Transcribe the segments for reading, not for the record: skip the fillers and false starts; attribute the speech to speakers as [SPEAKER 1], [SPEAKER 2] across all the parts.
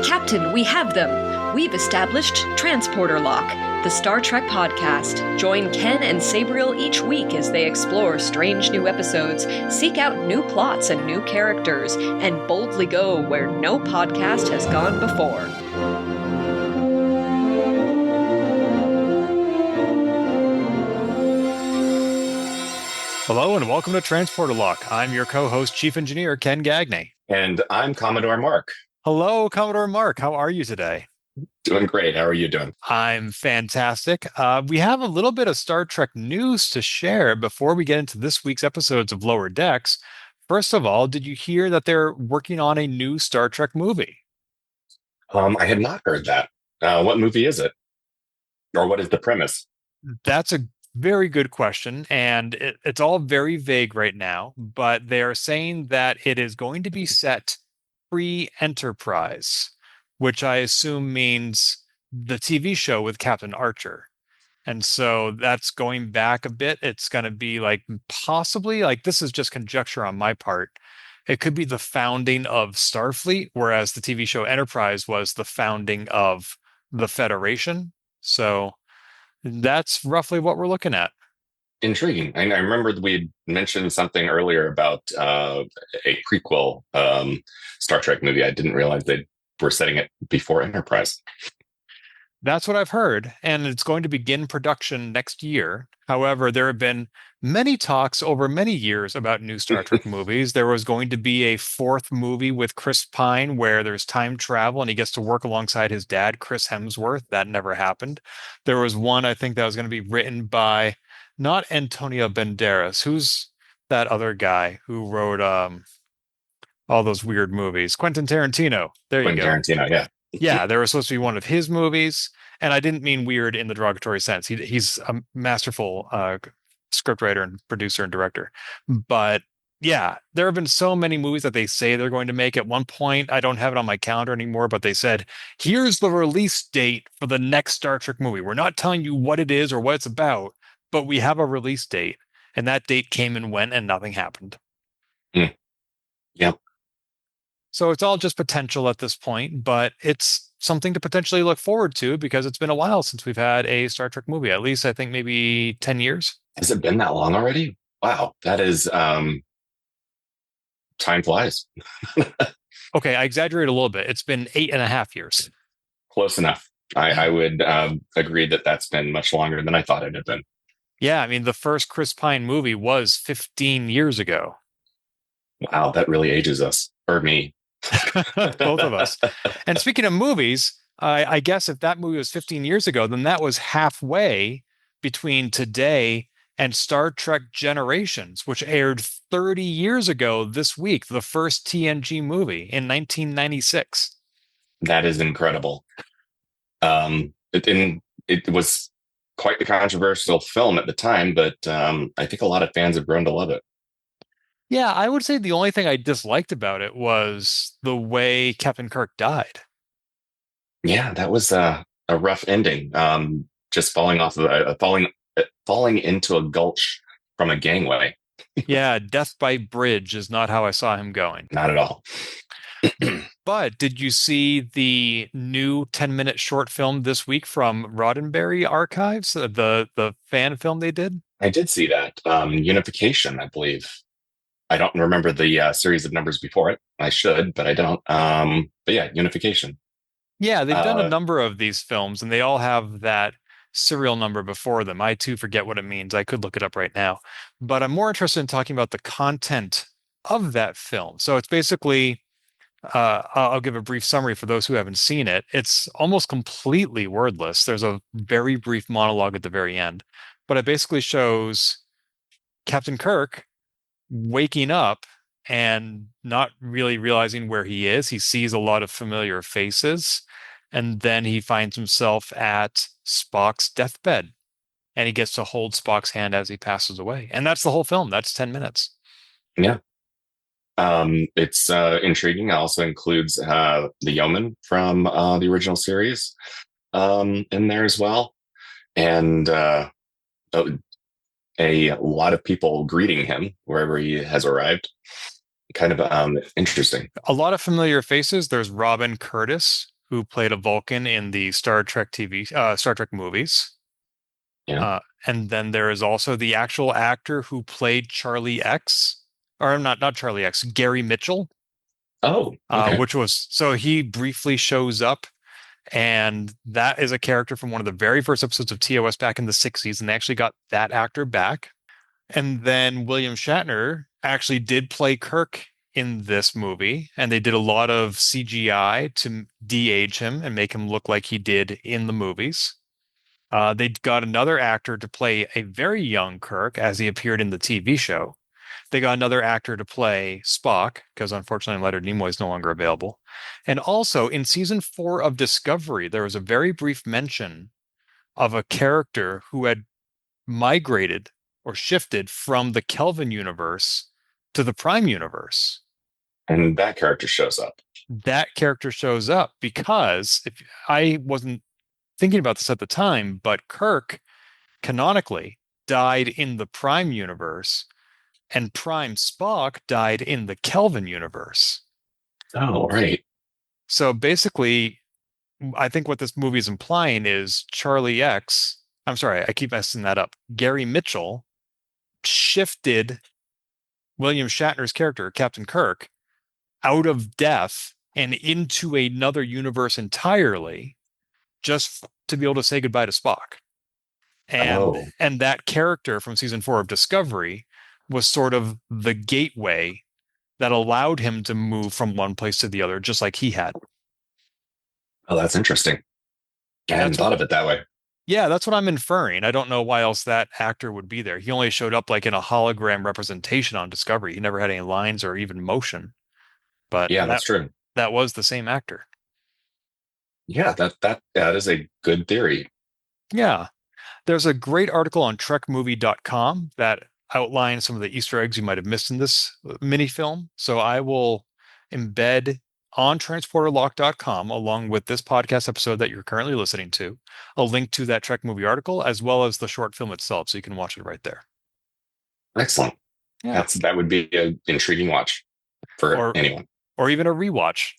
[SPEAKER 1] Captain, we have them. We've established Transporter Lock, the Star Trek podcast. Join Ken and Sabriel each week as they explore strange new episodes, seek out new plots and new characters, and boldly go where no podcast has gone before.
[SPEAKER 2] Hello and welcome to Transporter Lock. I'm your co-host, Chief Engineer Ken Gagney.
[SPEAKER 3] And I'm Commodore Mark.
[SPEAKER 2] Hello, Commodore Mark. How are you today?
[SPEAKER 3] Doing great. How are you doing?
[SPEAKER 2] I'm fantastic. We have a little bit of Star Trek news to share before we get into this week's episodes of Lower Decks. First of all, did you hear that they're working on a new Star Trek movie?
[SPEAKER 3] I had not heard that. What movie is it? Or what is the premise?
[SPEAKER 2] That's a very good question, and it's all very vague right now, but they are saying that it is going to be set pre-Enterprise, which I assume means the TV show with Captain Archer. And so that's going back a bit. It's going to be like possibly, like this is just conjecture on my part. It could be the founding of Starfleet, whereas the TV show Enterprise was the founding of the Federation. So that's roughly what we're looking at.
[SPEAKER 3] Intriguing. I remember we had mentioned something earlier about a prequel Star Trek movie. I didn't realize they were setting it before Enterprise.
[SPEAKER 2] That's what I've heard, and it's going to begin production next year. However, there have been many talks over many years about new Star Trek movies. There was going to be a fourth movie with Chris Pine where there's time travel and he gets to work alongside his dad, Chris Hemsworth. That never happened. There was one, I think, that was going to be written by not Antonio Banderas. Who's that other guy who wrote all those weird movies? Quentin Tarantino. There you go.
[SPEAKER 3] Quentin Tarantino, yeah.
[SPEAKER 2] Yeah, there was supposed to be one of his movies, and I didn't mean weird in the derogatory sense. He's a masterful scriptwriter and producer and director. But yeah, there have been so many movies that they say they're going to make. At one point, I don't have it on my calendar anymore, but they said, here's the release date for the next Star Trek movie. We're not telling you what it is or what it's about, but we have a release date. And that date came and went, and nothing happened.
[SPEAKER 3] Yep.
[SPEAKER 2] So it's all just potential at this point, but it's something to potentially look forward to because it's been a while since we've had a Star Trek movie. At least I think maybe 10 years.
[SPEAKER 3] Has it been that long already? Wow, that is time flies.
[SPEAKER 2] Okay, I exaggerate a little bit. It's been 8.5 years.
[SPEAKER 3] Close enough. I would agree that that's been much longer than I thought it had been.
[SPEAKER 2] Yeah, I mean, the first Chris Pine movie was 15 years ago.
[SPEAKER 3] Wow, that really ages us, or me.
[SPEAKER 2] Both of us. And speaking of movies, I guess if that movie was 15 years ago, then that was halfway between today and Star Trek Generations, which aired 30 years ago this week, the first TNG movie in 1996.
[SPEAKER 3] That is incredible. It was quite the controversial film at the time, but I think a lot of fans have grown to love it.
[SPEAKER 2] Yeah, I would say the only thing I disliked about it was the way Captain Kirk died.
[SPEAKER 3] Yeah, that was a rough ending. Just falling off of falling into a gulch from a gangway.
[SPEAKER 2] Yeah, death by bridge is not how I saw him going.
[SPEAKER 3] Not at all.
[SPEAKER 2] But did you see the new 10-minute short film this week from Roddenberry Archives, the fan film they did?
[SPEAKER 3] I did see that. Unification, I believe. I don't remember the series of numbers before it. I should, but I don't. But yeah, Unification.
[SPEAKER 2] Yeah, they've done a number of these films, and they all have that serial number before them. I, too, forget what it means. I could look it up right now. But I'm more interested in talking about the content of that film. So it's basically, I'll give a brief summary for those who haven't seen it. It's almost completely wordless. There's a very brief monologue at the very end. But it basically shows Captain Kirk waking up and not really realizing where he is. He sees a lot of familiar faces, and then he finds himself at Spock's deathbed, and he gets to hold Spock's hand as he passes away. And that's the whole film. That's 10 minutes.
[SPEAKER 3] Yeah. It's intriguing. It also includes the yeoman from the original series in there as well. And a lot of people greeting him wherever he has arrived. Kind of interesting.
[SPEAKER 2] A lot of familiar faces. There's Robin Curtis, who played a Vulcan in the Star Trek movies.
[SPEAKER 3] Yeah.
[SPEAKER 2] And then there is also the actual actor who played Charlie X, or not Charlie X, Gary Mitchell,
[SPEAKER 3] Oh, okay.
[SPEAKER 2] which was so he briefly shows up, and that is a character from one of the very first episodes of TOS back in the 60s, and they actually got that actor back. And then William Shatner actually did play Kirk in this movie, and they did a lot of CGI to de-age him and make him look like he did in the movies. They got another actor to play a very young Kirk as he appeared in the TV show. They got another actor to play Spock because unfortunately Leonard Nimoy is no longer available. And also in season 4 of Discovery, there was a very brief mention of a character who had migrated or shifted from the Kelvin universe to the Prime universe.
[SPEAKER 3] And that character shows up.
[SPEAKER 2] That character shows up because if I wasn't thinking about this at the time, but Kirk canonically died in the Prime universe, and Prime Spock died in the Kelvin universe.
[SPEAKER 3] Oh, right.
[SPEAKER 2] So basically, I think what this movie is implying is Charlie X, I'm sorry, I keep messing that up. Gary Mitchell shifted William Shatner's character, Captain Kirk, out of death and into another universe entirely just to be able to say goodbye to Spock.
[SPEAKER 3] Oh,
[SPEAKER 2] And that character from season 4 of Discovery was sort of the gateway that allowed him to move from one place to the other, just like he had.
[SPEAKER 3] oh, that's interesting. I hadn't thought of it that way.
[SPEAKER 2] Yeah, that's what I'm inferring. I don't know why else that actor would be there. He only showed up like in a hologram representation on Discovery. He never had any lines or even motion. But
[SPEAKER 3] Yeah, that's true.
[SPEAKER 2] that was the same actor.
[SPEAKER 3] Yeah, that is a good theory.
[SPEAKER 2] Yeah. There's a great article on trekmovie.com that outlines some of the Easter eggs you might have missed in this mini film. So I will embed on transporterlock.com, along with this podcast episode that you're currently listening to, a link to that Trek movie article, as well as the short film itself, so you can watch it right there.
[SPEAKER 3] Excellent.
[SPEAKER 2] Yeah.
[SPEAKER 3] That would be an intriguing watch for anyone.
[SPEAKER 2] Or even a rewatch.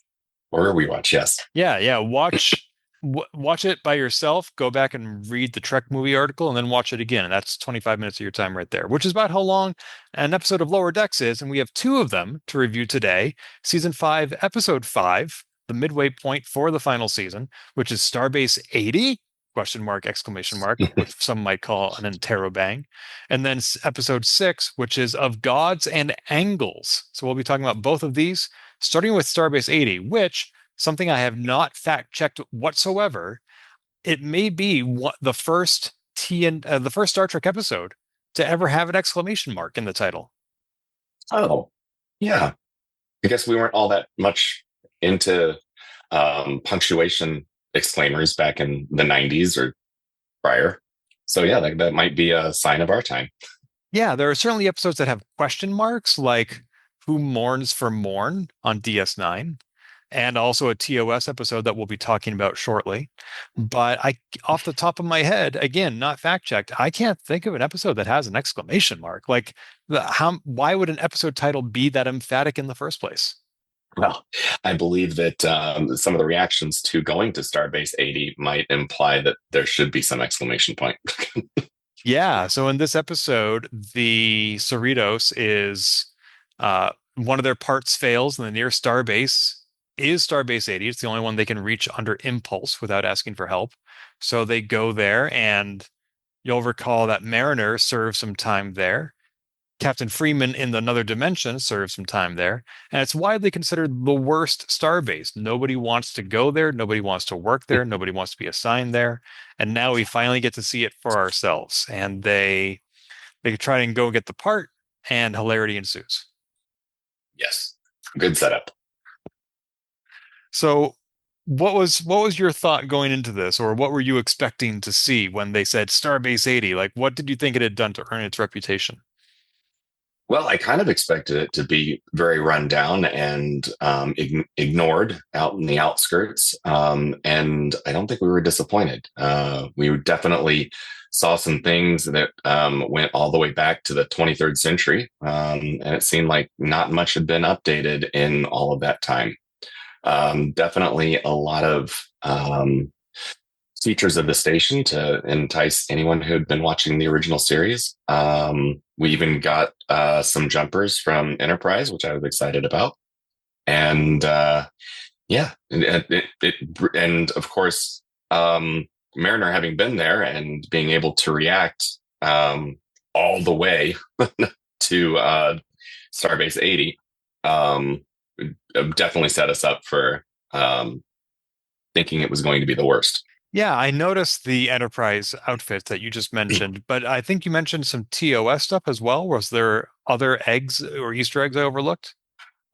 [SPEAKER 3] Or a rewatch, yes.
[SPEAKER 2] Yeah. Watch it by yourself, go back and read the Trek movie article, and then watch it again. And that's 25 minutes of your time right there, which is about how long an episode of Lower Decks is. And we have 2 of them to review today. Season 5, Episode 5, the midway point for the final season, which is Starbase 80, question mark, exclamation mark, which some might call an interrobang. And then Episode 6, which is Of Gods and Angles. So we'll be talking about both of these, starting with Starbase 80, which... something I have not fact-checked whatsoever. It may be the first Star Trek episode to ever have an exclamation mark in the title.
[SPEAKER 3] Oh, yeah. I guess we weren't all that much into punctuation exclaimers back in the 90s or prior. So yeah, that might be a sign of our time.
[SPEAKER 2] Yeah, there are certainly episodes that have question marks, like Who Mourns for Mourn on DS9. And also a TOS episode that we'll be talking about shortly. But off the top of my head, again, not fact checked, I can't think of an episode that has an exclamation mark. Like, why would an episode title be that emphatic in the first place?
[SPEAKER 3] Well, I believe that some of the reactions to going to Starbase 80 might imply that there should be some exclamation point.
[SPEAKER 2] Yeah. So in this episode, the Cerritos is one of their parts fails, and the nearest starbase is Starbase 80. It's the only one they can reach under impulse without asking for help. So they go there, and you'll recall that Mariner serves some time there. Captain Freeman in another dimension serves some time there. And it's widely considered the worst starbase. Nobody wants to go there. Nobody wants to work there. Nobody wants to be assigned there. And now we finally get to see it for ourselves. And they try and go get the part, and hilarity ensues.
[SPEAKER 3] Yes. Good setup.
[SPEAKER 2] So what was your thought going into this, or what were you expecting to see when they said Starbase 80? Like, what did you think it had done to earn its reputation?
[SPEAKER 3] Well, I kind of expected it to be very run down and ignored out in the outskirts. And I don't think we were disappointed. We definitely saw some things that went all the way back to the 23rd century. And it seemed like not much had been updated in all of that time. Definitely a lot of features of the station to entice anyone who had been watching the original series. We even got some jumpers from Enterprise, which I was excited about. And yeah, and of course, Mariner having been there and being able to react all the way to Starbase 80 um, definitely set us up for thinking it was going to be the worst.
[SPEAKER 2] Yeah, I noticed the Enterprise outfits that you just mentioned, but I think you mentioned some TOS stuff as well. Was there other eggs or Easter eggs I overlooked?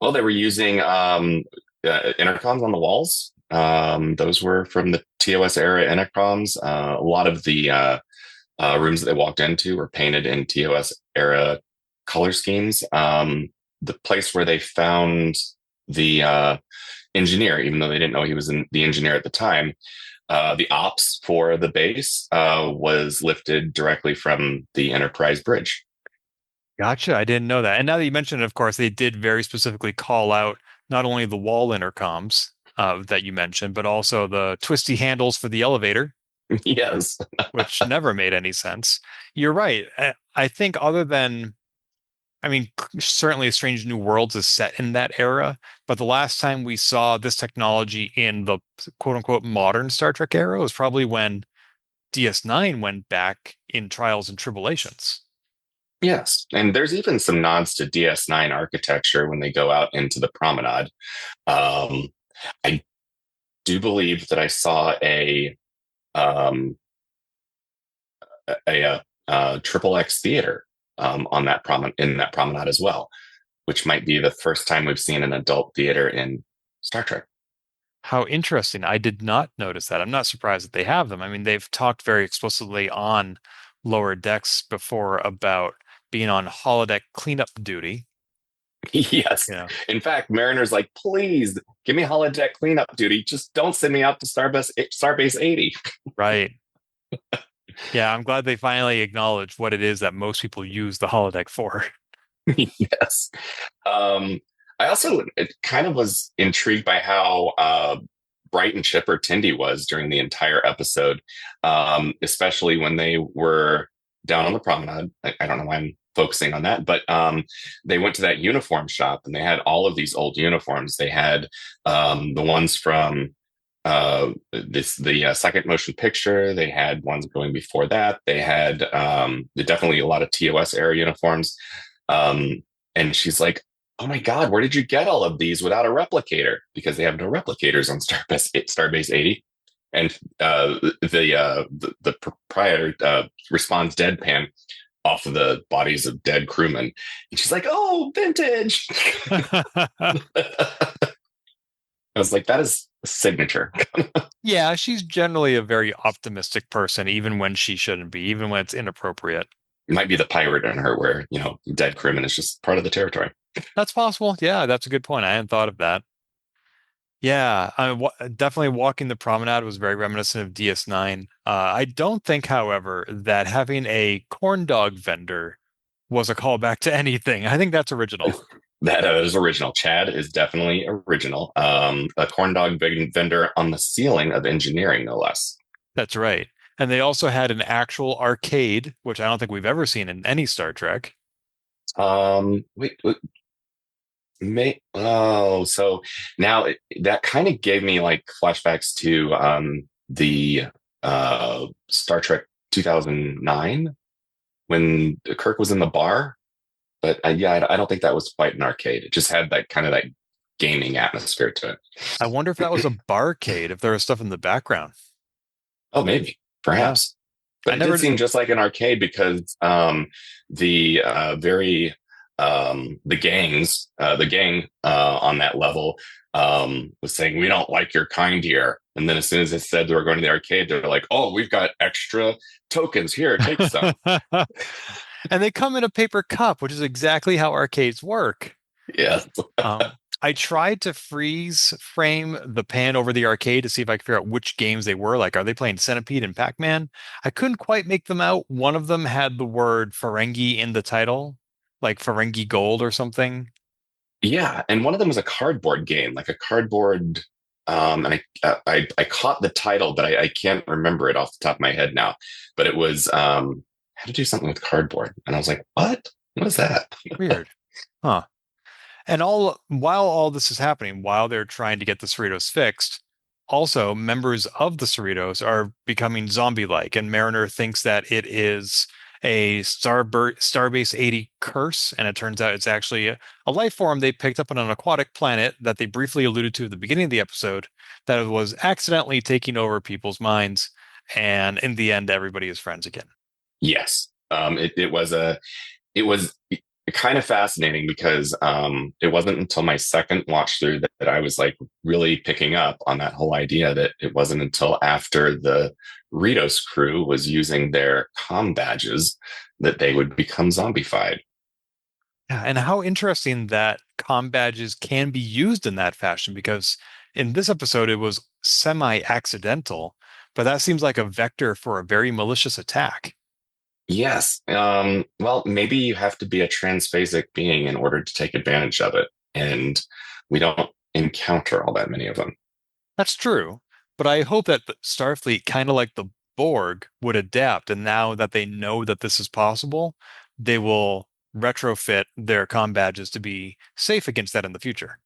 [SPEAKER 3] Well, they were using intercoms on the walls. Those were from the TOS era intercoms. A lot of the rooms that they walked into were painted in TOS era color schemes. The place where they found the engineer, even though they didn't know he was the engineer at the time, the ops for the base was lifted directly from the Enterprise bridge.
[SPEAKER 2] Gotcha. I didn't know that. And now that you mentioned it, of course, they did very specifically call out not only the wall intercoms that you mentioned, but also the twisty handles for the elevator,
[SPEAKER 3] Yes.
[SPEAKER 2] which never made any sense. You're right. I think other than, I mean, certainly Strange New Worlds is set in that era, but the last time we saw this technology in the quote unquote modern Star Trek era was probably when DS9 went back in Trials and Tribulations.
[SPEAKER 3] Yes. And there's even some nods to DS9 architecture when they go out into the promenade. I do believe that I saw um, a triple X theater on that in that promenade as well, which might be the first time we've seen an adult theater in Star Trek.
[SPEAKER 2] How interesting. I did not notice that. I'm not surprised that they have them. I mean, they've talked very explicitly on Lower Decks before about being on holodeck cleanup duty.
[SPEAKER 3] Yes.
[SPEAKER 2] You know,
[SPEAKER 3] In fact, Mariner's like, please give me holodeck cleanup duty. Just don't send me out to Starbase 80.
[SPEAKER 2] right. Yeah, I'm glad they finally acknowledged what it is that most people use the holodeck for.
[SPEAKER 3] Yes. I also kind of was intrigued by how bright and chipper Tindy was during the entire episode, especially when they were down on the promenade. I don't know why I'm focusing on that, but they went to that uniform shop and they had all of these old uniforms. They had the ones from the second motion picture. They had ones going before that. They had definitely a lot of TOS era uniforms. And she's like, oh my God, where did you get all of these without a replicator? Because they have no replicators on Starbase 80. And the proprietor responds deadpan off of the bodies of dead crewmen. And she's like, oh, vintage. I was like, that is a signature.
[SPEAKER 2] Yeah, she's generally a very optimistic person, even when she shouldn't be, even when it's inappropriate.
[SPEAKER 3] It might be the pirate in her where, dead crewman is just part of the territory.
[SPEAKER 2] That's possible. Yeah, that's a good point. I hadn't thought of that. Yeah, definitely walking the promenade was very reminiscent of DS9. I don't think, however, that having a corn dog vendor was a callback to anything. I think that's original.
[SPEAKER 3] That is original. Chad is definitely original. A corn dog vendor on the ceiling of engineering, no less.
[SPEAKER 2] That's right. And they also had an actual arcade, which I don't think we've ever seen in any Star Trek.
[SPEAKER 3] Wait, so now that kind of gave me like flashbacks to the Star Trek 2009 when Kirk was in the bar. But yeah, I don't think that was quite an arcade. It just had that kind of that gaming atmosphere to it.
[SPEAKER 2] I wonder if that was a barcade, if there was stuff in the background.
[SPEAKER 3] Oh, maybe, perhaps. Yeah. But it did seem just like an arcade because the gang on that level was saying, we don't like your kind here. And then as soon as they said they were going to the arcade, they're like, oh, we've got extra tokens here. Take some.
[SPEAKER 2] And they come in a paper cup, which is exactly how arcades work.
[SPEAKER 3] Yes.
[SPEAKER 2] I tried to freeze frame the pan over the arcade to see if I could figure out which games they were. Like, are they playing Centipede and Pac-Man? I couldn't quite make them out. One of them had the word Ferengi in the title, like Ferengi Gold or something.
[SPEAKER 3] Yeah, and one of them was a cardboard game, like a cardboard. And I caught the title, but I can't remember it off the top of my head now. But it was how to do something with cardboard, and I was like, "What? What is that?"
[SPEAKER 2] Weird. Huh. And while all this is happening, while they're trying to get the Cerritos fixed, also members of the Cerritos are becoming zombie-like, and Mariner thinks that it is a Starbase 80 curse, and it turns out it's actually a life form they picked up on an aquatic planet that they briefly alluded to at the beginning of the episode that was accidentally taking over people's minds, and in the end, everybody is friends again.
[SPEAKER 3] Yes, it was kind of fascinating because it wasn't until my second watch through that I was like really picking up on that whole idea that it wasn't until after the Ritos crew was using their comm badges that they would become zombified.
[SPEAKER 2] Yeah, and how interesting that comm badges can be used in that fashion, because in this episode it was semi-accidental, but that seems like a vector for a very malicious attack.
[SPEAKER 3] Yes. Well, maybe you have to be a transphasic being in order to take advantage of it. And we don't encounter all that many of them.
[SPEAKER 2] That's true, but I hope that the Starfleet, kind of like the Borg, would adapt, and now that they know that this is possible, they will retrofit their comm badges to be safe against that in the future.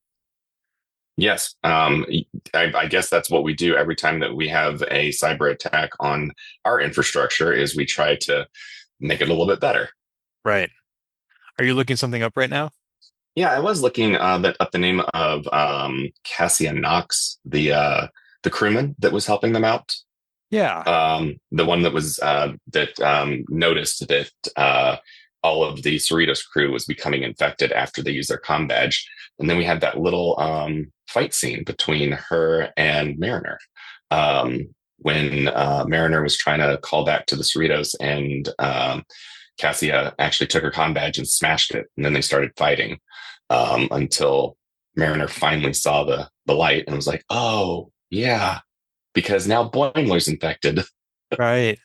[SPEAKER 3] Yes. I guess that's what we do every time that we have a cyber attack on our infrastructure is we try to make it a little bit better.
[SPEAKER 2] Right. Are you looking something up right now?
[SPEAKER 3] Yeah, I was looking up the name of Cassia Knox, the crewman that was helping them out.
[SPEAKER 2] Yeah.
[SPEAKER 3] The one that was that noticed that all of the Cerritos crew was becoming infected after they used their comm badge, and then we had that little fight scene between her and Mariner when Mariner was trying to call back to the Cerritos, and Cassia actually took her comm badge and smashed it, and then they started fighting until Mariner finally saw the light and was like, "Oh yeah." Because now Boimler's infected.
[SPEAKER 2] Right.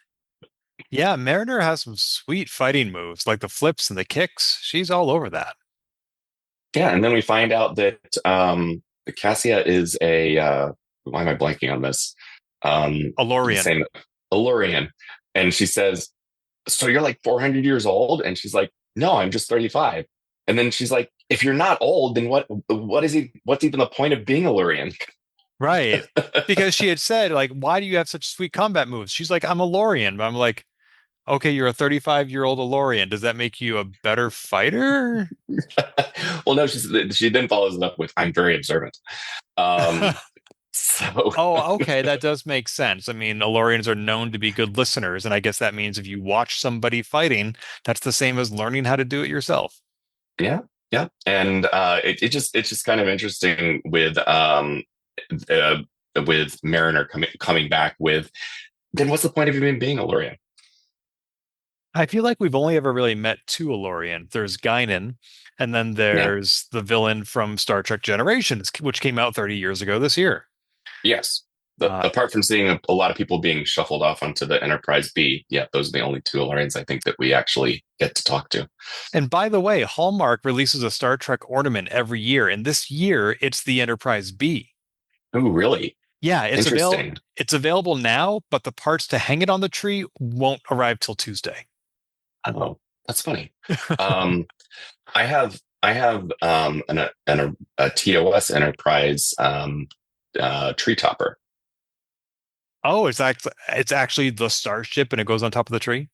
[SPEAKER 2] Yeah, Mariner has some sweet fighting moves, like the flips and the kicks. She's all over that.
[SPEAKER 3] Yeah, and then we find out that Cassia is a why am I blanking on this? The
[SPEAKER 2] Alorian.
[SPEAKER 3] same Elurian, and she says, "So you're like 400 years old?" And she's like, "No, I'm just 35." And then she's like, "If you're not old, then what's even the point of being Elurian?"
[SPEAKER 2] Right. Because she had said, like, why do you have such sweet combat moves? She's like, I'm a Lorian. But I'm like, okay, you're a 35-year-old Alorian. Does that make you a better fighter?
[SPEAKER 3] Well, no, she then follows it up with, "I'm very observant." Um, so
[SPEAKER 2] Oh, okay, that does make sense. I mean, Alorians are known to be good listeners, and I guess that means if you watch somebody fighting, that's the same as learning how to do it yourself.
[SPEAKER 3] yeah, yeah, and it's just kind of interesting uh, with Mariner coming back with, then what's the point of even being a Lorian?
[SPEAKER 2] I feel like we've only ever really met two Alorian. There's Guinan, and then
[SPEAKER 3] Yeah,
[SPEAKER 2] there's the villain from Star Trek Generations, which came out 30 years ago this year.
[SPEAKER 3] yes.
[SPEAKER 2] Uh,
[SPEAKER 3] Apart from seeing a lot of people being shuffled off onto the Enterprise B, yeah, those are the only two Lorians I think that we actually get to talk to.
[SPEAKER 2] And by the way, Hallmark releases a Star Trek ornament every year, and this year it's the Enterprise B.
[SPEAKER 3] Oh, really?
[SPEAKER 2] Yeah,
[SPEAKER 3] Interesting.
[SPEAKER 2] it's available now, but the parts to hang it on the tree won't arrive till Tuesday.
[SPEAKER 3] Oh, that's funny. Um, I have a TOS Enterprise tree topper.
[SPEAKER 2] Oh, it's actually the starship and it goes on top of the tree.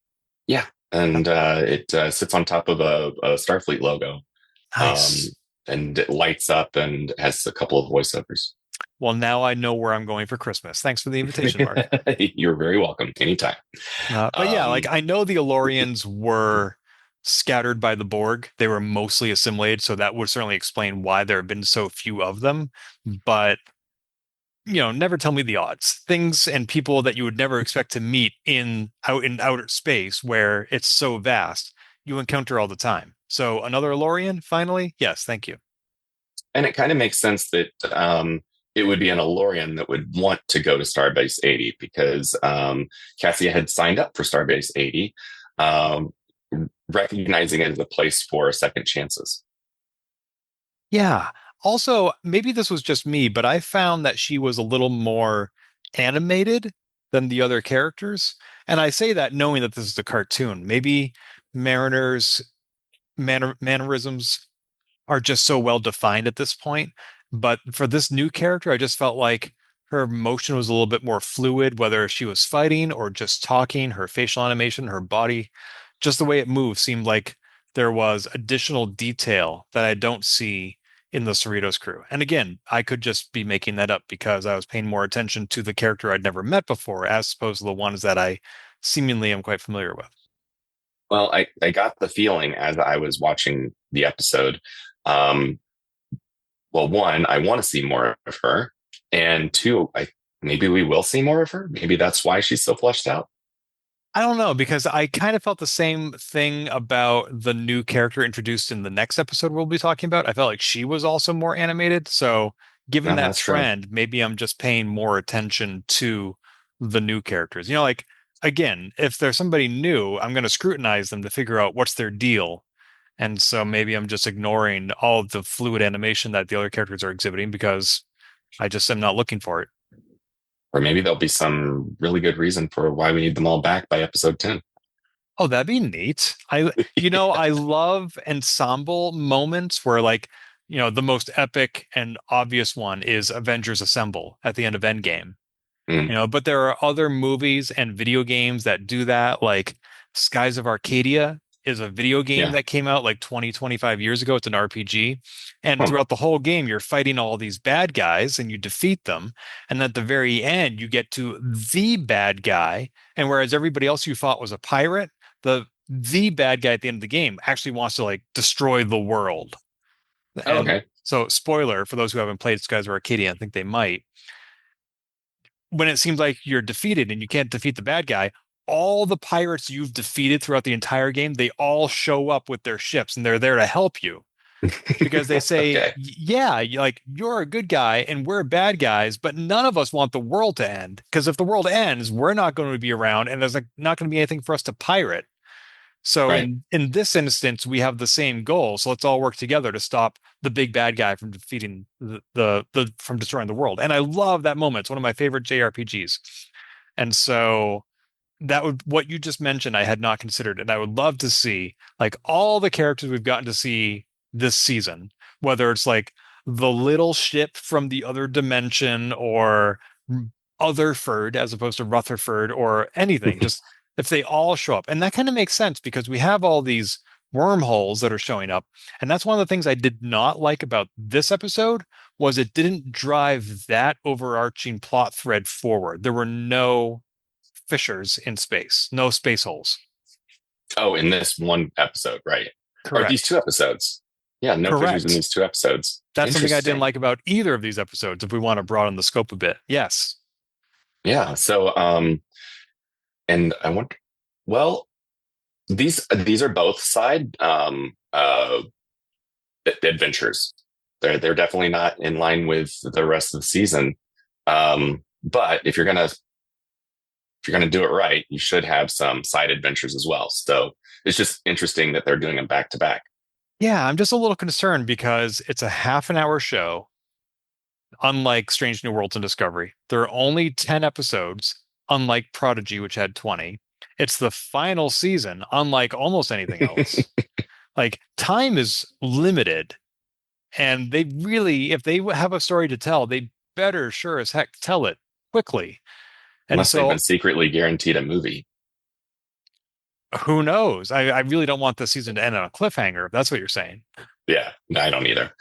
[SPEAKER 3] Yeah, and it sits on top of a Starfleet logo, um,
[SPEAKER 2] Nice.
[SPEAKER 3] and it lights up and has a couple of voiceovers.
[SPEAKER 2] Well, now I know where I'm going for Christmas. Thanks for the invitation, Mark.
[SPEAKER 3] You're very welcome anytime.
[SPEAKER 2] But yeah, like
[SPEAKER 3] Um,
[SPEAKER 2] I know the Elorians were scattered by the Borg. They were mostly assimilated, so that would certainly explain why there have been so few of them. But never tell me the odds. Things and people that you would never expect to meet in outer space where it's so vast, you encounter all the time. So another Elorian, finally? Yes, thank you.
[SPEAKER 3] and it kind of makes sense that it would be an Elorian that would want to go to Starbase 80 because Cassia had signed up for Starbase 80, um, recognizing it as a place for second chances.
[SPEAKER 2] Yeah. Also, maybe this was just me, but I found that she was a little more animated than the other characters. And I say that knowing that this is a cartoon. Maybe Mariner's mannerisms are just so well defined at this point. But for this new character, I just felt like her motion was a little bit more fluid, whether she was fighting or just talking, her facial animation, her body, just the way it moved seemed like there was additional detail that I don't see in the Cerritos crew. And again, I could just be making that up because I was paying more attention to the character I'd never met before, as opposed to the ones that I seemingly am quite familiar with.
[SPEAKER 3] Well, I got the feeling as I was watching the episode. Um, well, one, I want to see more of her, and two, maybe we will see more of her. Maybe that's why she's so fleshed out.
[SPEAKER 2] I don't know because I kind of felt the same thing about the new character introduced in the next episode we'll be talking about. I felt like she was also more animated. So, given
[SPEAKER 3] No,
[SPEAKER 2] that
[SPEAKER 3] that's true.
[SPEAKER 2] trend, maybe I'm just paying more attention to the new characters. Like, again, if there's somebody new, I'm going to scrutinize them to figure out what's their deal. And so maybe I'm just ignoring all of the fluid animation that the other characters are exhibiting because I just am not looking for it.
[SPEAKER 3] Or maybe there'll be some really good reason for why we need them all back by episode 10.
[SPEAKER 2] Oh, that'd be neat. I love ensemble moments where the most epic and obvious one is Avengers Assemble at the end of Endgame.
[SPEAKER 3] Mm,
[SPEAKER 2] But there are other movies and video games that do that, like Skies of Arcadia is a video game
[SPEAKER 3] yeah.
[SPEAKER 2] that came out like 20, 25 years ago. It's an RPG. And
[SPEAKER 3] Hmm.
[SPEAKER 2] throughout the whole game, you're fighting all these bad guys and you defeat them. And at the very end, you get to the bad guy. And whereas everybody else you fought was a pirate, the bad guy at the end of the game actually wants to like destroy the world.
[SPEAKER 3] Oh,
[SPEAKER 2] And
[SPEAKER 3] okay.
[SPEAKER 2] so, spoiler for those who haven't played Skies of Arcadia, I think they might when it seems like you're defeated and you can't defeat the bad guy, all the pirates you've defeated throughout the entire game, they all show up with their ships and they're there to help you because they say,
[SPEAKER 3] Okay.
[SPEAKER 2] yeah, like you're a good guy and we're bad guys, but none of us want the world to end because if the world ends, we're not going to be around and there's like not going to be anything for us to pirate. So
[SPEAKER 3] Right.
[SPEAKER 2] in this instance, we have the same goal. So let's all work together to stop the big bad guy from defeating the from destroying the world. And I love that moment. It's one of my favorite JRPGs. And so that would what you just mentioned, I had not considered, and I would love to see like all the characters we've gotten to see this season, whether it's like the little ship from the other dimension or Otherford as opposed to Rutherford or anything, just if they all show up. And that kind of makes sense because we have all these wormholes that are showing up. And that's one of the things I did not like about this episode was it didn't drive that overarching plot thread forward. There were no fissures in space, no space holes.
[SPEAKER 3] Oh, in this one episode, right? Or these
[SPEAKER 2] Correct.
[SPEAKER 3] two episodes. Yeah, no fissures in
[SPEAKER 2] Correct.
[SPEAKER 3] these two episodes.
[SPEAKER 2] That's something I didn't
[SPEAKER 3] Interesting.
[SPEAKER 2] like about either of these episodes if we want to broaden the scope a bit. Yes.
[SPEAKER 3] Yeah. So, and I want, well, these are both side adventures. They're definitely not in line with the rest of the season. But if you're gonna do it right, you should have some side adventures as well. So it's just interesting that they're doing them back to back.
[SPEAKER 2] Yeah, I'm just a little concerned because it's a half an hour show, unlike Strange New Worlds and Discovery. There are only 10 episodes, unlike Prodigy, which had 20. It's the final season, unlike almost anything else. Like, time is limited, and they really, if they have a story to tell, they better sure as heck tell it quickly. And
[SPEAKER 3] Unless they've
[SPEAKER 2] so,
[SPEAKER 3] been secretly guaranteed a movie.
[SPEAKER 2] who knows? I really don't want the season to end on a cliffhanger, if that's what you're saying.
[SPEAKER 3] Yeah, no, I don't either.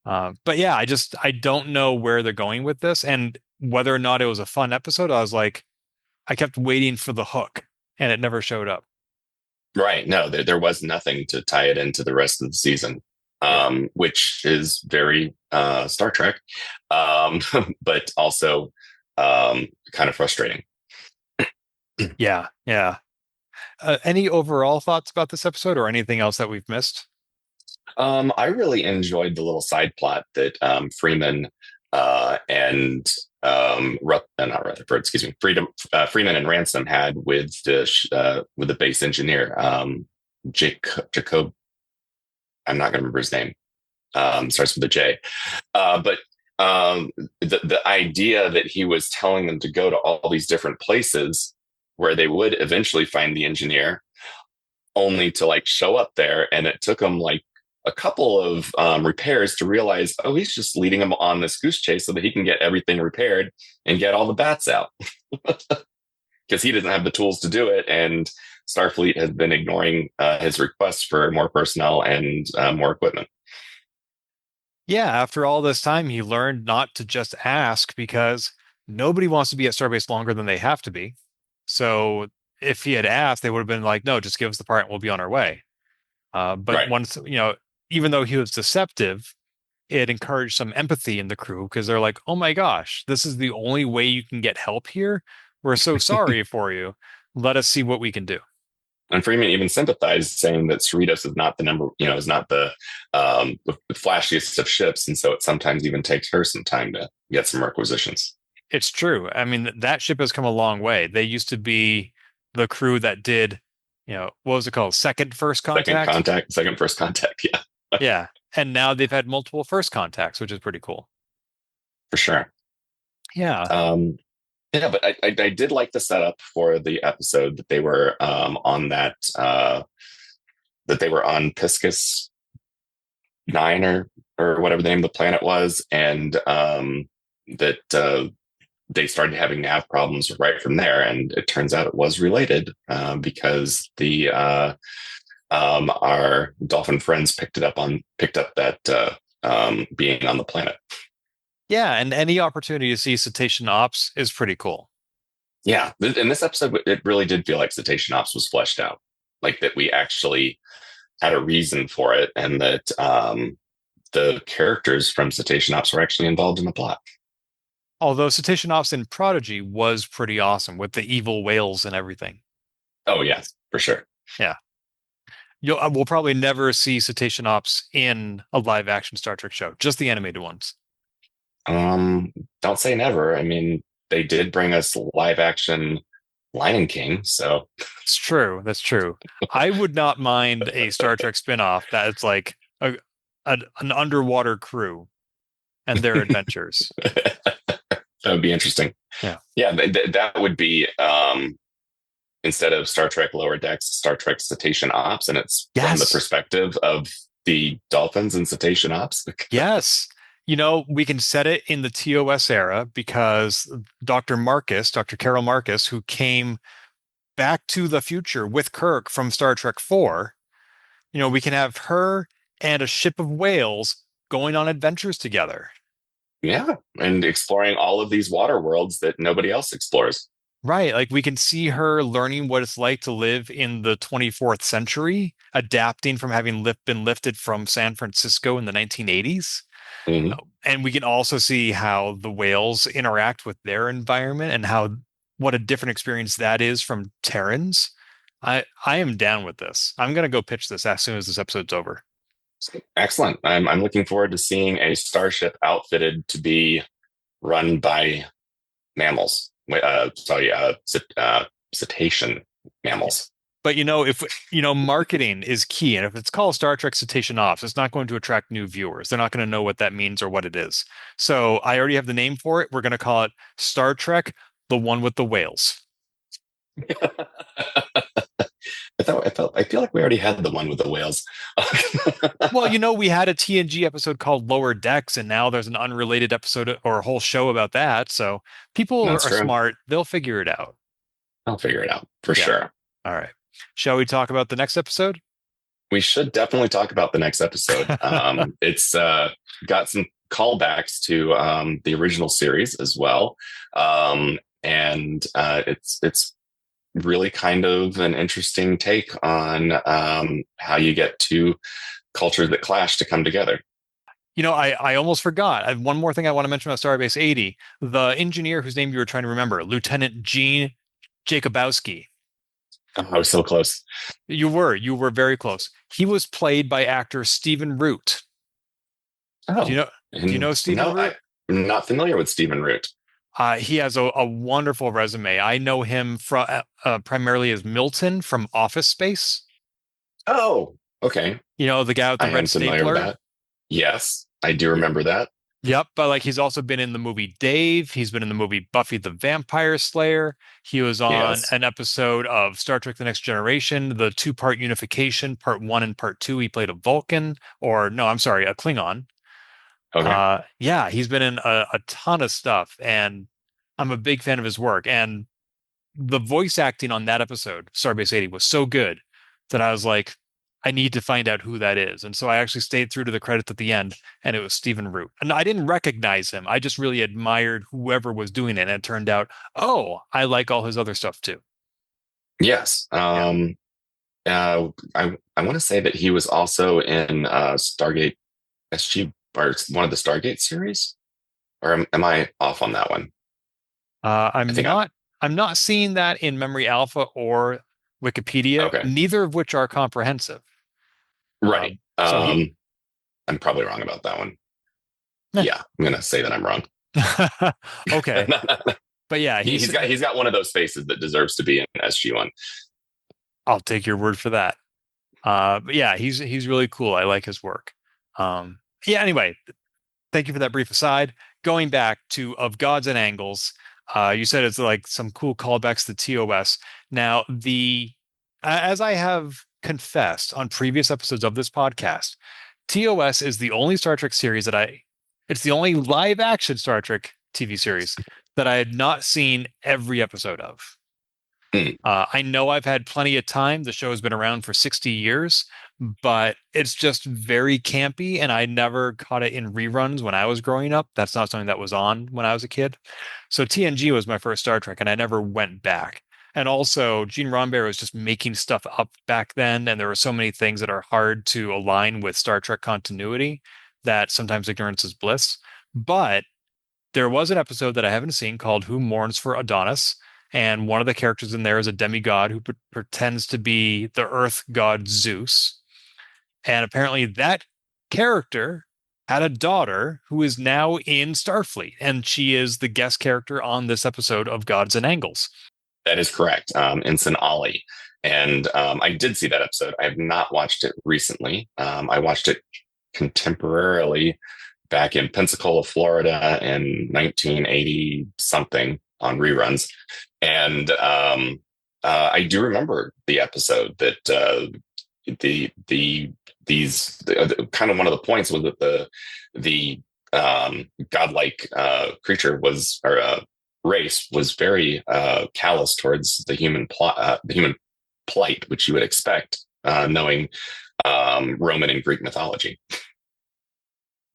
[SPEAKER 2] But yeah, I don't know where they're going with this and whether or not it was a fun episode. I was like, I kept waiting for the hook and it never showed up.
[SPEAKER 3] Right. No, there was nothing to tie it into the rest of the season,
[SPEAKER 2] Yeah.
[SPEAKER 3] which is very Star Trek, but also kind of frustrating.
[SPEAKER 2] Yeah. Yeah. Any overall thoughts about this episode or anything else that we've missed?
[SPEAKER 3] I really enjoyed the little side plot that Freeman and not Rutherford, excuse me, Freeman and Ransom had with the base engineer, Jacob. I'm not going to remember his name. Starts with a J. But the idea that he was telling them to go to all these different places where they would eventually find the engineer, only to like show up there, and it took him like a couple of repairs to realize, oh, he's just leading him on this goose chase so that he can get everything repaired and get all the bats out, because he doesn't have the tools to do it, and Starfleet has been ignoring his requests for more personnel and more equipment.
[SPEAKER 2] Yeah, after all this time, he learned not to just ask because nobody wants to be at Starbase longer than they have to be. So if he had asked, they would have been like, no, just give us the part and we'll be on our way. But
[SPEAKER 3] Right.
[SPEAKER 2] once, even though he was deceptive, it encouraged some empathy in the crew because they're like, oh my gosh, this is the only way you can get help here. We're so sorry for you. Let us see what we can do.
[SPEAKER 3] And Freeman even sympathized, saying that Cerritos is not the is not the flashiest of ships, and so it sometimes even takes her some time to get some requisitions.
[SPEAKER 2] It's true. I mean, that ship has come a long way. They used to be the crew that did, what was it called? Second first contact?
[SPEAKER 3] Second first contact, yeah.
[SPEAKER 2] Yeah. And now they've had multiple first contacts, which is pretty cool.
[SPEAKER 3] For sure.
[SPEAKER 2] Yeah.
[SPEAKER 3] Yeah, but I did like the setup for the episode that they were on that they were on Piscus 9 or whatever the name of the planet was, and that they started having nav problems right from there, and it turns out it was related because the our dolphin friends picked up that being on the planet.
[SPEAKER 2] Yeah, and any opportunity to see cetacean ops is pretty cool.
[SPEAKER 3] Yeah, in this episode, it really did feel like cetacean ops was fleshed out, like that we actually had a reason for it, and that the characters from cetacean ops were actually involved in the plot.
[SPEAKER 2] Although cetacean ops in Prodigy was pretty awesome with the evil whales and everything.
[SPEAKER 3] Oh, yes, for sure.
[SPEAKER 2] Yeah. We'll probably never see cetacean ops in a live action Star Trek show, just the animated ones.
[SPEAKER 3] Don't say never. I mean, they did bring us live action Lion King, so
[SPEAKER 2] it's true. That's true. I would not mind a Star Trek spinoff that's like an underwater crew and their adventures.
[SPEAKER 3] That would be interesting.
[SPEAKER 2] Yeah,
[SPEAKER 3] that would be instead of Star Trek Lower Decks, Star Trek Cetacean Ops, and it's from the perspective of the dolphins and cetacean ops.
[SPEAKER 2] Yes. We can set it in the TOS era because Dr. Carol Marcus, who came back to the future with Kirk from Star Trek 4, we can have her and a ship of whales going on adventures together.
[SPEAKER 3] Yeah, and exploring all of these water worlds that nobody else explores.
[SPEAKER 2] Right. Like we can see her learning what it's like to live in the 24th century, adapting from having been lifted from San Francisco in the 1980s.
[SPEAKER 3] Mm-hmm.
[SPEAKER 2] And we can also see how the whales interact with their environment and what a different experience that is from Terrans. I am down with this. I'm going to go pitch this as soon as this episode's over.
[SPEAKER 3] Excellent. I'm looking forward to seeing a starship outfitted to be run by mammals. Cetacean mammals.
[SPEAKER 2] But if marketing is key, and if it's called Star Trek Cetacean Ops, it's not going to attract new viewers. They're not going to know what that means or what it is. So I already have the name for it. We're going to call it Star Trek, the one with the whales.
[SPEAKER 3] I feel like we already had the one with the whales.
[SPEAKER 2] Well, we had a TNG episode called Lower Decks, and now there's an unrelated episode or a whole show about that. So people are smart. They'll figure it out.
[SPEAKER 3] I'll figure it out for sure.
[SPEAKER 2] All right. Shall we talk about the next episode?
[SPEAKER 3] We should definitely talk about the next episode. It's got some callbacks to the original series as well. And it's really kind of an interesting take on how you get two cultures that clash to come together.
[SPEAKER 2] I almost forgot. I have one more thing I want to mention about Starbase 80. The engineer whose name you were trying to remember, Lieutenant Gene Jacobowski.
[SPEAKER 3] Oh, I was so close.
[SPEAKER 2] You were very close. He was played by actor Stephen Root.
[SPEAKER 3] Oh,
[SPEAKER 2] do you know Stephen Root?
[SPEAKER 3] I'm not familiar with Stephen Root.
[SPEAKER 2] He has a wonderful resume. I know him from primarily as Milton from Office Space.
[SPEAKER 3] Oh, okay.
[SPEAKER 2] The guy with the red stapler.
[SPEAKER 3] Yes, I do remember that.
[SPEAKER 2] Yep, but like he's also been in the movie Dave. He's been in the movie Buffy the Vampire Slayer. He was on
[SPEAKER 3] Yes.
[SPEAKER 2] an episode of Star Trek The Next Generation, the two-part unification, part one and part two. He played a Vulcan, or no, I'm sorry, a Klingon.
[SPEAKER 3] Okay.
[SPEAKER 2] Yeah, he's been in a ton of stuff, and I'm a big fan of his work. And the voice acting on that episode, Starbase 80, was so good that I was like, I need to find out who that is. And so I actually stayed through to the credits at the end, and it was Stephen Root. And I didn't recognize him. I just really admired whoever was doing it. And it turned out, oh, I like all his other stuff too.
[SPEAKER 3] Yes.
[SPEAKER 2] Yeah.
[SPEAKER 3] I want to say that he was also in Stargate SG or one of the Stargate series, or am I off on that one?
[SPEAKER 2] Uh,
[SPEAKER 3] I
[SPEAKER 2] I'm
[SPEAKER 3] think I'm
[SPEAKER 2] not I'm not seeing that in Memory Alpha or Wikipedia,
[SPEAKER 3] okay.
[SPEAKER 2] neither of which are comprehensive.
[SPEAKER 3] Right.
[SPEAKER 2] So he
[SPEAKER 3] I'm probably wrong about that one.
[SPEAKER 2] eh.
[SPEAKER 3] Yeah, I'm gonna say that I'm wrong.
[SPEAKER 2] Okay. But yeah,
[SPEAKER 3] He's got one of those faces that deserves to be in SG1.
[SPEAKER 2] I'll take your word for that. But yeah, he's really cool. I like his work. Yeah, anyway, thank you for that brief aside. Going back to Of Gods and Angles, you said it's like some cool callbacks to TOS. Now, as I have confessed on previous episodes of this podcast, TOS is the only Star Trek series it's the only live action Star Trek TV series that I had not seen every episode of.
[SPEAKER 3] Hmm.
[SPEAKER 2] I know I've had plenty of time. The show has been around for 60 years, but it's just very campy, and I never caught it in reruns when I was growing up. That's not something that was on when I was a kid. So TNG was my first Star Trek, and I never went back. And also, Gene Roddenberry was just making stuff up back then, and there were so many things that are hard to align with Star Trek continuity that sometimes ignorance is bliss. But there was an episode that I haven't seen called Who Mourns for Adonais, and one of the characters in there is a demigod who pretends to be the Earth god Zeus. And apparently that character had a daughter who is now in Starfleet, and she is the guest character on this episode of Gods and Angles.
[SPEAKER 3] That is correct. Ensign Ollie. And I did see that episode. I have not watched it recently. I watched it contemporarily back in Pensacola, Florida in 1980 something on reruns. And I do remember the episode that kind of one of the points was that the godlike creature was, or race was very callous towards the human plight, which you would expect, knowing Roman and Greek mythology.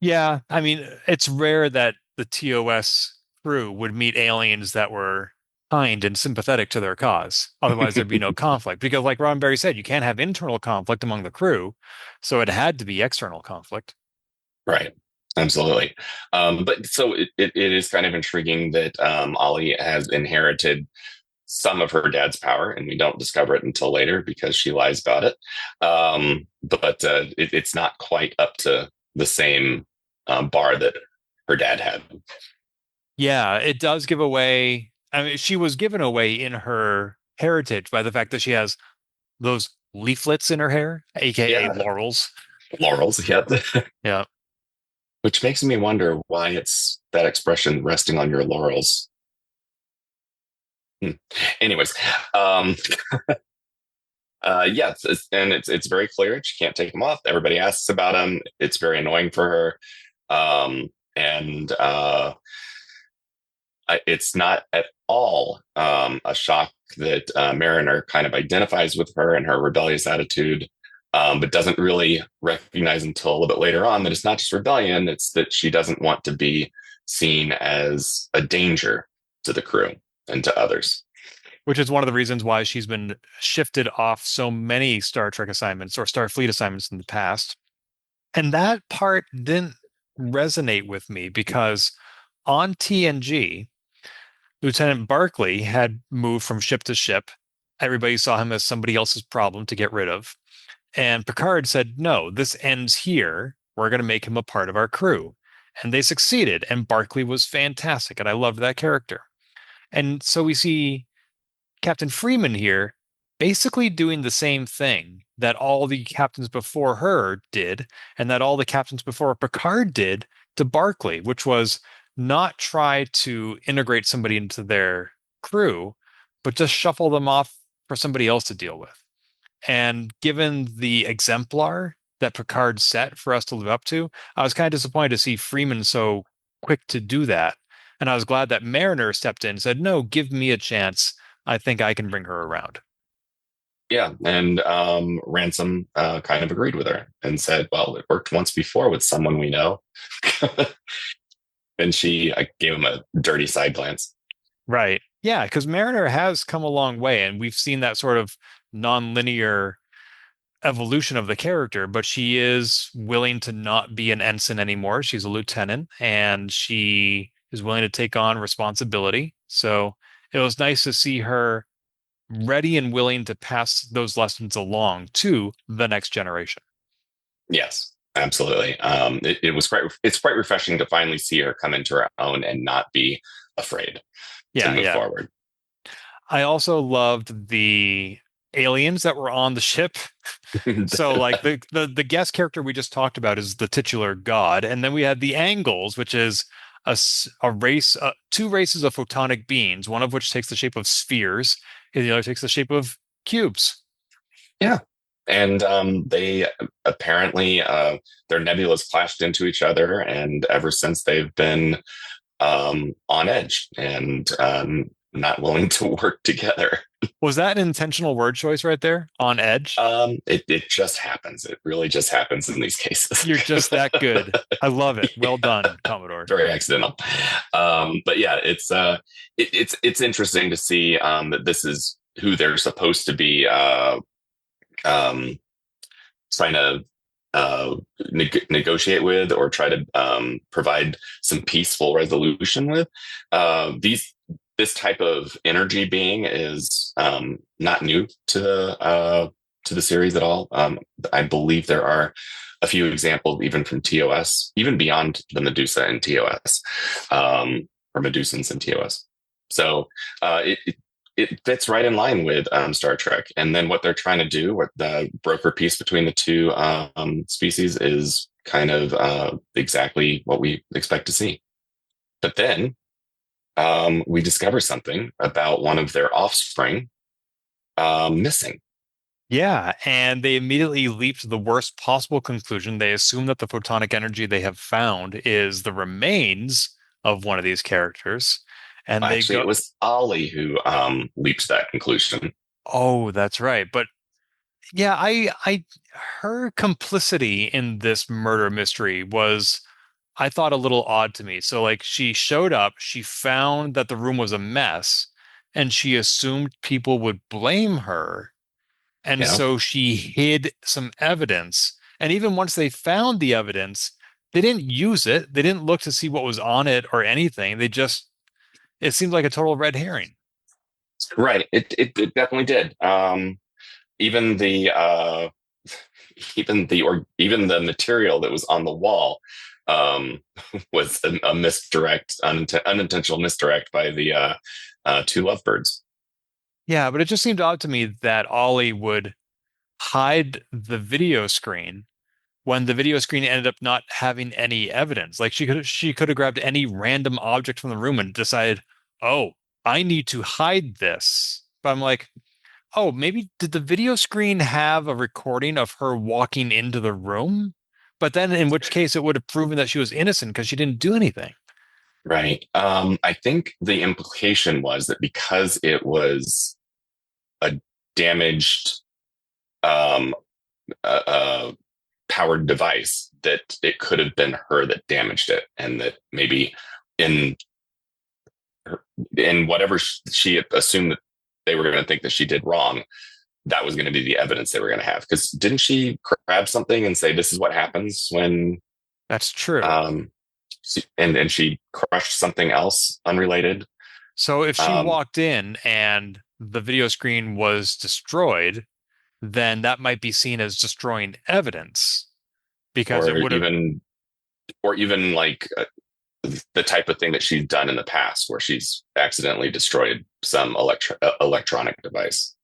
[SPEAKER 2] Yeah, I mean, it's rare that the TOS crew would meet aliens that were kind and sympathetic to their cause. Otherwise, there'd be no conflict. Because, like Roddenberry said, you can't have internal conflict among the crew, so it had to be external conflict.
[SPEAKER 3] Right. Absolutely. But so it is kind of intriguing that Ollie has inherited some of her dad's power, and we don't discover it until later because she lies about it. But it's not quite up to the same bar that her dad had.
[SPEAKER 2] Yeah, it does give away. I mean, she was given away in her heritage by the fact that she has those leaflets in her hair, aka
[SPEAKER 3] Yeah,
[SPEAKER 2] laurels.
[SPEAKER 3] laurels. Yeah.
[SPEAKER 2] Yeah.
[SPEAKER 3] Which makes me wonder why it's that expression, resting on your laurels. Anyways, yeah, it's very clear she can't take them off. Everybody asks about them. It's very annoying for her, and it's not at all a shock that Mariner kind of identifies with her and her rebellious attitude, but doesn't really recognize until a little bit later on that it's not just rebellion; it's that she doesn't want to be seen as a danger to the crew and to others.
[SPEAKER 2] Which is one of the reasons why she's been shifted off so many Star Trek assignments or Starfleet assignments in the past. And that part didn't resonate with me because on TNG, Lieutenant Barclay had moved from ship to ship. Everybody saw him as somebody else's problem to get rid of. And Picard said, no, this ends here. We're going to make him a part of our crew. And they succeeded. And Barclay was fantastic. And I loved that character. And so we see Captain Freeman here basically doing the same thing that all the captains before her did, and that all the captains before Picard did to Barclay, which was not try to integrate somebody into their crew, but just shuffle them off for somebody else to deal with. And given the exemplar that Picard set for us to live up to, I was kind of disappointed to see Freeman so quick to do that. And I was glad that Mariner stepped in and said, no, give me a chance. I think I can bring her around.
[SPEAKER 3] Yeah, and Ransom kind of agreed with her and said, "Well, it worked once before with someone we know." And I gave him a dirty side glance.
[SPEAKER 2] Right. Yeah, because Mariner has come a long way, and we've seen that sort of non-linear evolution of the character, but she is willing to not be an ensign anymore. She's a lieutenant, and she is willing to take on responsibility. So it was nice to see her ready and willing to pass those lessons along to the next generation.
[SPEAKER 3] Yes, absolutely. It's quite refreshing to finally see her come into her own and not be afraid to move forward.
[SPEAKER 2] I also loved the aliens that were on the ship. So like the guest character we just talked about is the titular god, and then we had the Angles, which is a race, two races of photonic beings, one of which takes the shape of spheres, and the other takes the shape of cubes.
[SPEAKER 3] Yeah. And they apparently, their nebulas clashed into each other, and ever since they've been on edge and not willing to work together.
[SPEAKER 2] Was that an intentional word choice right there? On edge?
[SPEAKER 3] It just happens. It really just happens in these cases.
[SPEAKER 2] You're just that good. I love it. Well done, Commodore.
[SPEAKER 3] Very accidental. But yeah, it's interesting to see that this is who they're supposed to be trying to negotiate with, or try to provide some peaceful resolution with. This type of energy being is not new to the series at all. I believe there are a few examples, even from TOS, even beyond the Medusa and TOS, or Medusans and TOS. So it fits right in line with Star Trek. And then what they're trying to do with the broker piece between the two species is kind of exactly what we expect to see. But then we discover something about one of their offspring missing.
[SPEAKER 2] Yeah, and they immediately leap to the worst possible conclusion. They assume that the photonic energy they have found is the remains of one of these characters. And
[SPEAKER 3] actually, it was Ollie who leaped to that conclusion.
[SPEAKER 2] Oh, that's right. But yeah, her complicity in this murder mystery was, I thought, a little odd to me. So like she showed up, she found that the room was a mess, and she assumed people would blame her. And so she hid some evidence. And even once they found the evidence, they didn't use it. They didn't look to see what was on it or anything. It seemed like a total red herring.
[SPEAKER 3] Right. It definitely did. Even the material that was on the wall was a misdirect, unintentional misdirect by the two lovebirds.
[SPEAKER 2] Yeah, but it just seemed odd to me that Ollie would hide the video screen when the video screen ended up not having any evidence. Like she could have grabbed any random object from the room and decided, oh, I need to hide this. But I'm like, oh, maybe did the video screen have a recording of her walking into the room? But then in which case it would have proven that she was innocent because she didn't do anything.
[SPEAKER 3] Right. I think the implication was that because it was a damaged powered device, that it could have been her that damaged it, and that maybe in whatever she assumed that they were going to think that she did wrong, that was going to be the evidence they were going to have. Because didn't she grab something and say, "This is what happens when"?
[SPEAKER 2] That's true.
[SPEAKER 3] And she crushed something else unrelated.
[SPEAKER 2] So if she walked in and the video screen was destroyed, then that might be seen as destroying evidence, because it would have
[SPEAKER 3] even like the type of thing that she's done in the past, where she's accidentally destroyed some electronic device.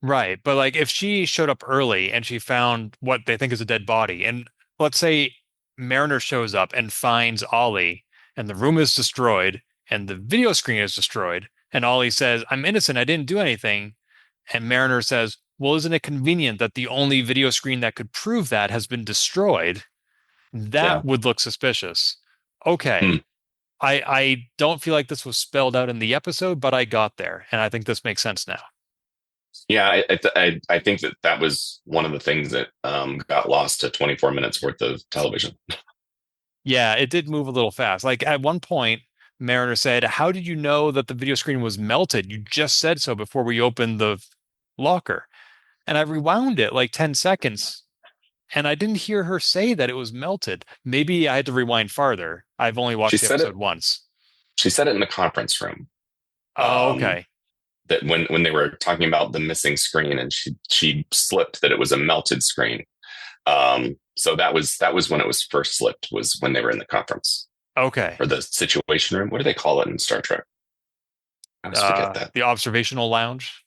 [SPEAKER 2] Right. But like if she showed up early and she found what they think is a dead body, and let's say Mariner shows up and finds Ollie and the room is destroyed and the video screen is destroyed, and Ollie says, I'm innocent, I didn't do anything. And Mariner says, well, isn't it convenient that the only video screen that could prove that has been destroyed?
[SPEAKER 3] Yeah.
[SPEAKER 2] That would look suspicious.
[SPEAKER 3] Hmm.
[SPEAKER 2] Okay. I don't feel like this was spelled out in the episode, but I got there, and I think this makes sense now.
[SPEAKER 3] Yeah, I think that was one of the things that got lost to 24 minutes worth of television.
[SPEAKER 2] Yeah, it did move a little fast. Like at one point, Mariner said, how did you know that the video screen was melted? You just said so before we opened the locker. And I rewound it like 10 seconds, and I didn't hear her say that it was melted. Maybe I had to rewind farther. I've only
[SPEAKER 3] She
[SPEAKER 2] watched the
[SPEAKER 3] said it.
[SPEAKER 2] episode once.
[SPEAKER 3] She said it in the conference room.
[SPEAKER 2] Oh,
[SPEAKER 3] Um,
[SPEAKER 2] okay.
[SPEAKER 3] that when they were talking about the missing screen, and she slipped that it was a melted screen. So that was when it was first slipped, was when they were in the conference
[SPEAKER 2] Okay.
[SPEAKER 3] or the situation room. What do they call it in Star Trek? I always forget that.
[SPEAKER 2] The observational lounge.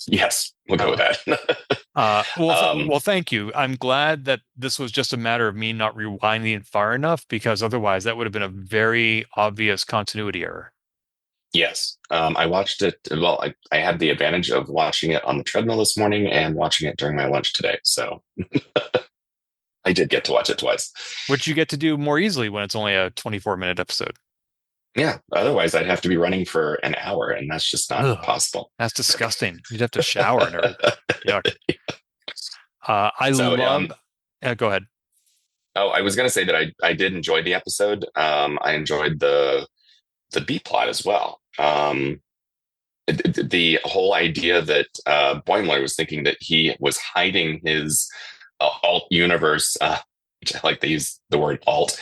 [SPEAKER 3] Yes, we'll go with
[SPEAKER 2] Uh,
[SPEAKER 3] that. um,
[SPEAKER 2] well, thank you. I'm glad that this was just a matter of me not rewinding far enough, because otherwise that would have been a very obvious continuity error.
[SPEAKER 3] yes, I watched it. Well, I had the advantage of watching it on the treadmill this morning and watching it during my lunch today. So I did get to watch it twice.
[SPEAKER 2] Which you get to do more easily when it's only a 24-minute episode.
[SPEAKER 3] Yeah, otherwise I'd have to be running for an hour, and that's just not
[SPEAKER 2] Ugh,
[SPEAKER 3] possible.
[SPEAKER 2] that's disgusting. You'd have to shower and everything. Yuck. I
[SPEAKER 3] So,
[SPEAKER 2] love. Go ahead.
[SPEAKER 3] oh, I was going to say that I did enjoy the episode. I enjoyed the B plot as well. The whole idea that Boimler was thinking that he was hiding his alt universe. I like they use the word alt.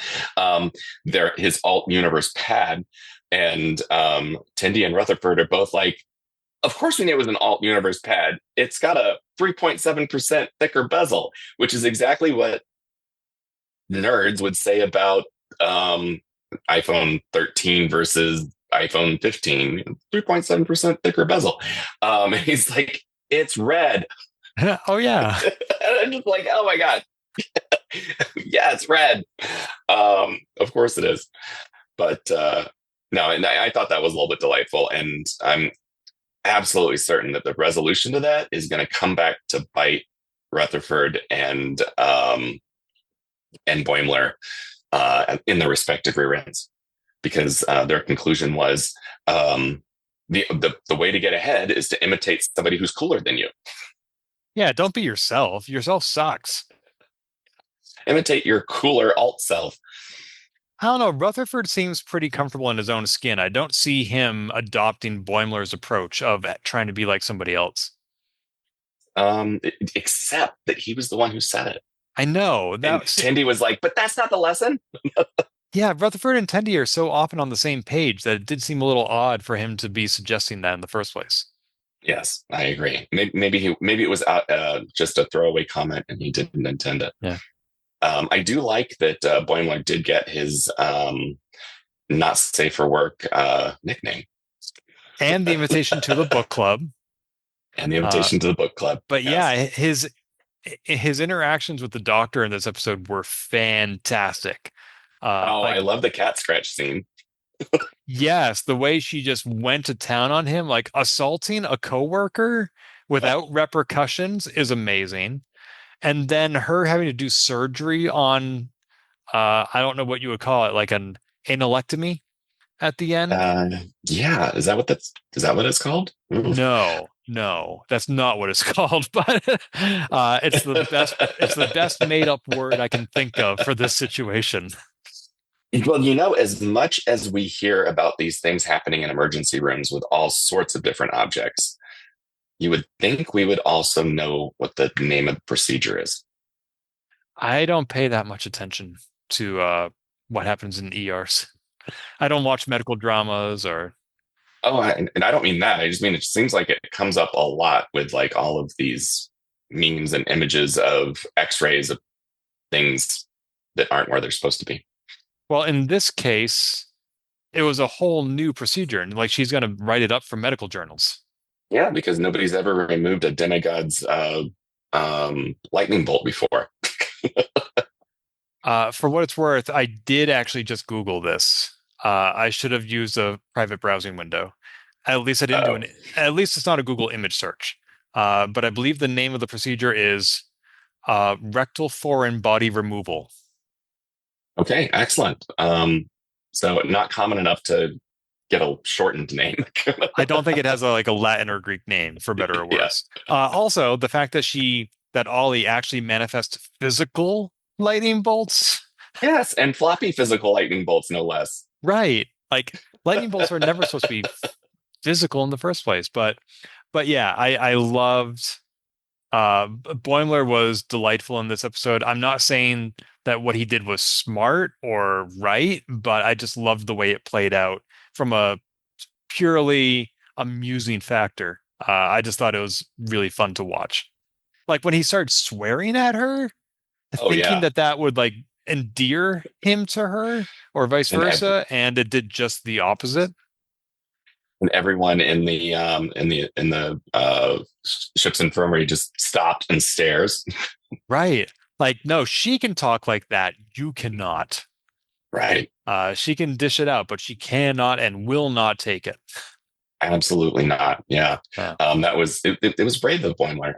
[SPEAKER 3] His alt universe pad, and Tendi and Rutherford are both like, of course we knew it was an alt universe pad. It's got a 3.7% thicker bezel, which is exactly what nerds would say about iPhone 13 versus iPhone 15, 3.7% thicker bezel. And he's like, it's red.
[SPEAKER 2] Oh yeah.
[SPEAKER 3] And I'm just like, oh my God. Yeah, it's red. Of course it is. But no, and I thought that was a little bit delightful. And I'm absolutely certain that the resolution to that is going to come back to bite Rutherford and Boimler in their respective reruns, because their conclusion was the way to get ahead is to imitate somebody who's cooler than you.
[SPEAKER 2] Yeah, don't be yourself. Yourself sucks.
[SPEAKER 3] Imitate your cooler alt self.
[SPEAKER 2] I don't know. Rutherford seems pretty comfortable in his own skin. I don't see him adopting Boimler's approach of trying to be like somebody else.
[SPEAKER 3] Except that he was the one who said it.
[SPEAKER 2] I know.
[SPEAKER 3] And Tendi was like, but that's not the lesson.
[SPEAKER 2] Yeah, Rutherford and Tendi are so often on the same page that it did seem a little odd for him to be suggesting that in the first place.
[SPEAKER 3] Yes, I agree. Maybe it was just a throwaway comment and he didn't intend it.
[SPEAKER 2] Yeah.
[SPEAKER 3] I do like that Boimler did get his not safe for work nickname.
[SPEAKER 2] And the invitation to the book club.
[SPEAKER 3] And the invitation to the book club.
[SPEAKER 2] But yes. Yeah, his interactions with the Doctor in this episode were fantastic.
[SPEAKER 3] I love the cat scratch scene.
[SPEAKER 2] Yes, the way she just went to town on him, like assaulting a coworker without repercussions, is amazing. And then her having to do surgery on, I don't know what you would call it, like an analectomy at the end.
[SPEAKER 3] Yeah, is that what it's called? Oof.
[SPEAKER 2] No, that's not what it's called. But it's the best made up word I can think of for this situation.
[SPEAKER 3] Well, as much as we hear about these things happening in emergency rooms with all sorts of different objects, you would think we would also know what the name of the procedure is.
[SPEAKER 2] I don't pay that much attention to what happens in ERs. I don't watch medical dramas or.
[SPEAKER 3] Oh, and I don't mean that. I just mean it seems like it comes up a lot with like all of these memes and images of X-rays of things that aren't where they're supposed to be.
[SPEAKER 2] Well, in this case, it was a whole new procedure, and like she's going to write it up for medical journals.
[SPEAKER 3] Yeah, because nobody's ever removed a demigod's lightning bolt before.
[SPEAKER 2] For what it's worth, I did actually just Google this. I should have used a private browsing window. At least I didn't do
[SPEAKER 3] Oh,
[SPEAKER 2] an. At least it's not a Google image search. But I believe the name of the procedure is rectal foreign body removal.
[SPEAKER 3] okay, excellent. So not common enough to get a shortened name.
[SPEAKER 2] I don't think it has like a Latin or Greek name, for better or
[SPEAKER 3] Yeah.
[SPEAKER 2] worse. Also, the fact that Ollie actually manifests physical lightning bolts.
[SPEAKER 3] Yes, and floppy physical lightning bolts, no less.
[SPEAKER 2] Right. Like lightning bolts are never supposed to be physical in the first place. But yeah, I loved Boimler was delightful in this episode. I'm not saying that what he did was smart or right, but I just loved the way it played out from a purely amusing factor. I just thought it was really fun to watch. Like when he started swearing at her,
[SPEAKER 3] Oh
[SPEAKER 2] thinking
[SPEAKER 3] yeah,
[SPEAKER 2] that that would like endear him to her or vice
[SPEAKER 3] and
[SPEAKER 2] versa, and it did just the opposite.
[SPEAKER 3] everyone in the ship's infirmary just stopped and stares.
[SPEAKER 2] Right. Like, no, she can talk like that. You cannot.
[SPEAKER 3] Right.
[SPEAKER 2] She can dish it out, but she cannot and will not take it.
[SPEAKER 3] Absolutely not. Yeah.
[SPEAKER 2] Yeah.
[SPEAKER 3] That was it was brave of Boimler.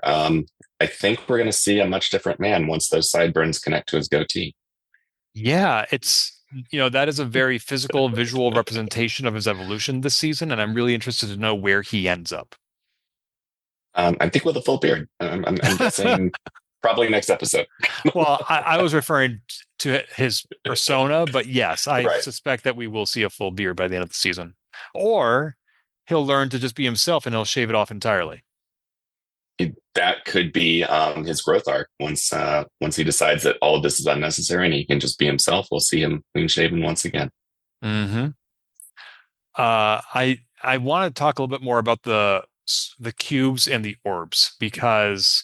[SPEAKER 3] I think we're going to see a much different man once those sideburns connect to his goatee.
[SPEAKER 2] Yeah, that is a very physical, visual representation of his evolution this season, and I'm really interested to know where he ends up.
[SPEAKER 3] I think with a full beard. I'm guessing probably next episode.
[SPEAKER 2] Well, I was referring to his persona, but yes, I
[SPEAKER 3] Right.
[SPEAKER 2] suspect that we will see a full beard by the end of the season. Or he'll learn to just be himself and he'll shave it off entirely.
[SPEAKER 3] That could be his growth arc once he decides that all of this is unnecessary and he can just be himself. We'll see him clean shaven once again.
[SPEAKER 2] Mm-hmm. I want to talk a little bit more about the cubes and the orbs because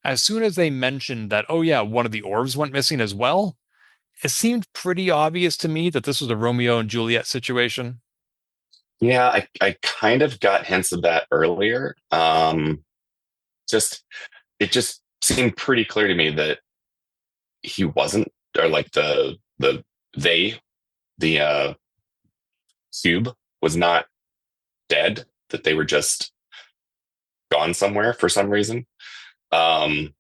[SPEAKER 2] as soon as they mentioned that, oh yeah, one of the orbs went missing as well, it seemed pretty obvious to me that this was a Romeo and Juliet situation.
[SPEAKER 3] Yeah, I kind of got hints of that earlier. Just it just seemed pretty clear to me that he wasn't, or like they the cube was not dead, that they were just gone somewhere for some reason. Um,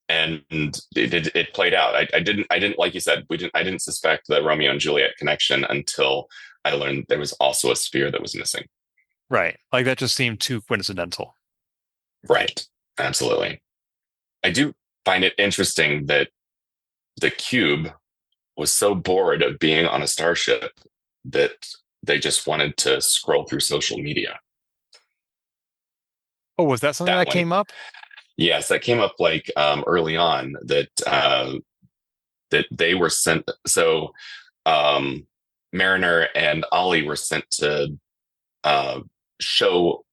[SPEAKER 3] and it played out. I didn't like you said, I didn't suspect the Romeo and Juliet connection until I learned there was also a sphere that was missing.
[SPEAKER 2] Right. Like that just seemed too coincidental.
[SPEAKER 3] Right. Absolutely. I do find it interesting that the cube was so bored of being on a starship that they just wanted to scroll through social media.
[SPEAKER 2] Oh, was that something
[SPEAKER 3] That
[SPEAKER 2] that
[SPEAKER 3] one.
[SPEAKER 2] came up?
[SPEAKER 3] Yes, that came up like early on that they were sent. So um, Mariner and Ollie were sent to uh, show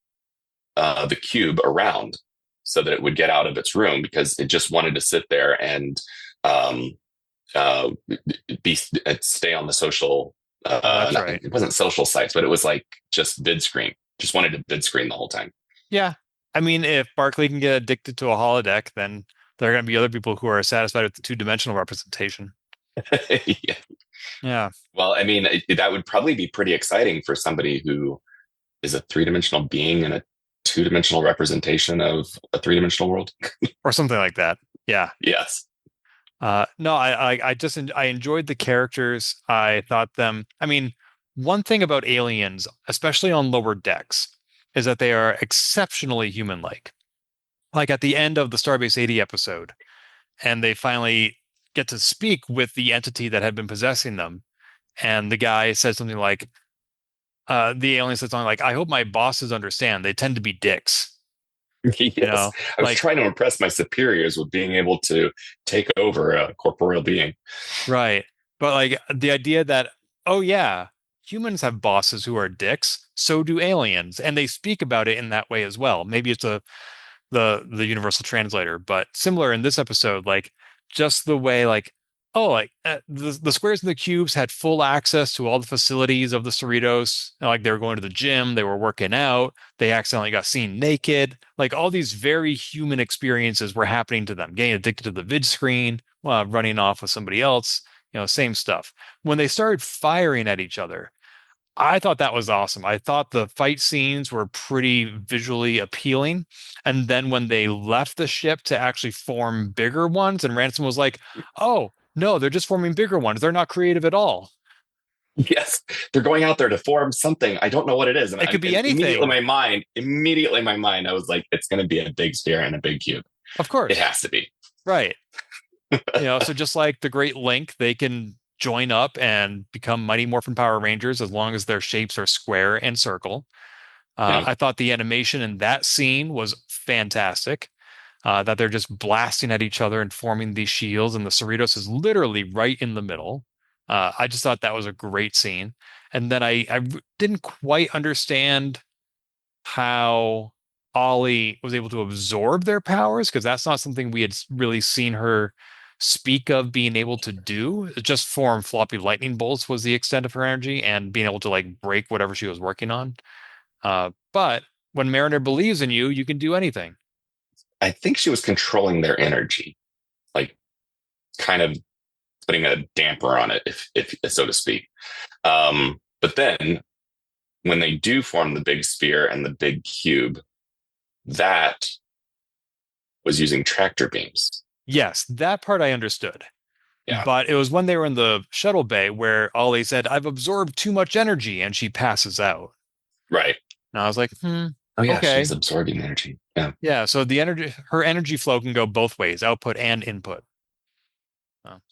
[SPEAKER 3] the cube around so that it would get out of its room because it just wanted to sit there and um, uh, stay on the social.
[SPEAKER 2] That's right.
[SPEAKER 3] It wasn't social sites, but it was like just vid screen. Just wanted to vid screen the whole time.
[SPEAKER 2] Yeah. I mean, if Barclay can get addicted to a holodeck, then there are going to be other people who are satisfied with the two-dimensional representation.
[SPEAKER 3] Yeah.
[SPEAKER 2] Yeah.
[SPEAKER 3] Well, I mean, that would probably be pretty exciting for somebody who is a three-dimensional being and a two-dimensional representation of a three-dimensional world.
[SPEAKER 2] Or something like that. Yeah.
[SPEAKER 3] Yes.
[SPEAKER 2] No, I enjoyed the characters. I thought them. I mean, one thing about aliens, especially on lower decks, is that they are exceptionally human-like. Like at the end of the Starbase 80 episode, and they finally get to speak with the entity that had been possessing them, and the guy says something like, the alien says something like, "I hope my bosses understand. They tend to be dicks." You
[SPEAKER 3] Yes.
[SPEAKER 2] know,
[SPEAKER 3] I was
[SPEAKER 2] like
[SPEAKER 3] trying to impress my superiors with being able to take over a corporeal being.
[SPEAKER 2] right. But like the idea that, oh yeah, humans have bosses who are dicks, so do aliens, and they speak about it in that way as well. Maybe it's the universal translator, but similar in this episode, like just the way like Oh, like the squares and the cubes had full access to all the facilities of the Cerritos. Like they were going to the gym, they were working out, they accidentally got seen naked. Like all these very human experiences were happening to them. Getting addicted to the vid screen, running off with somebody else, same stuff. When they started firing at each other, I thought that was awesome. I thought the fight scenes were pretty visually appealing. And then when they left the ship to actually form bigger ones, and Ransom was like, oh, no, they're just forming bigger ones. They're not creative at all.
[SPEAKER 3] Yes, they're going out there to form something. I don't know what it is,
[SPEAKER 2] It could be
[SPEAKER 3] immediately
[SPEAKER 2] anything.
[SPEAKER 3] my mind, I was like, it's going to be a big sphere and a big cube.
[SPEAKER 2] Of
[SPEAKER 3] It
[SPEAKER 2] course.
[SPEAKER 3] has to be.
[SPEAKER 2] Right. So just like the Great Link, they can join up and become Mighty Morphin Power Rangers as long as their shapes are square and circle.
[SPEAKER 3] Yeah.
[SPEAKER 2] I thought the animation in that scene was fantastic. That they're just blasting at each other and forming these shields, and the Cerritos is literally right in the middle. I just thought that was a great scene. And then I didn't quite understand how Ollie was able to absorb their powers, because that's not something we had really seen her speak of being able to do. Just form floppy lightning bolts was the extent of her energy, and being able to like break whatever she was working on. But when Mariner believes in you, you can do anything.
[SPEAKER 3] I think she was controlling their energy, like kind of putting a damper on it, if so to speak. But then when they do form the big sphere and the big cube, that was using tractor beams.
[SPEAKER 2] Yes, that part I understood.
[SPEAKER 3] Yeah.
[SPEAKER 2] But it was when they were in the shuttle bay where Ollie said, I've absorbed too much energy, and she passes out.
[SPEAKER 3] Right.
[SPEAKER 2] And I was like,
[SPEAKER 3] Oh yeah,
[SPEAKER 2] okay.
[SPEAKER 3] she's absorbing energy. Yeah.
[SPEAKER 2] Yeah, so her energy flow can go both ways, output and input.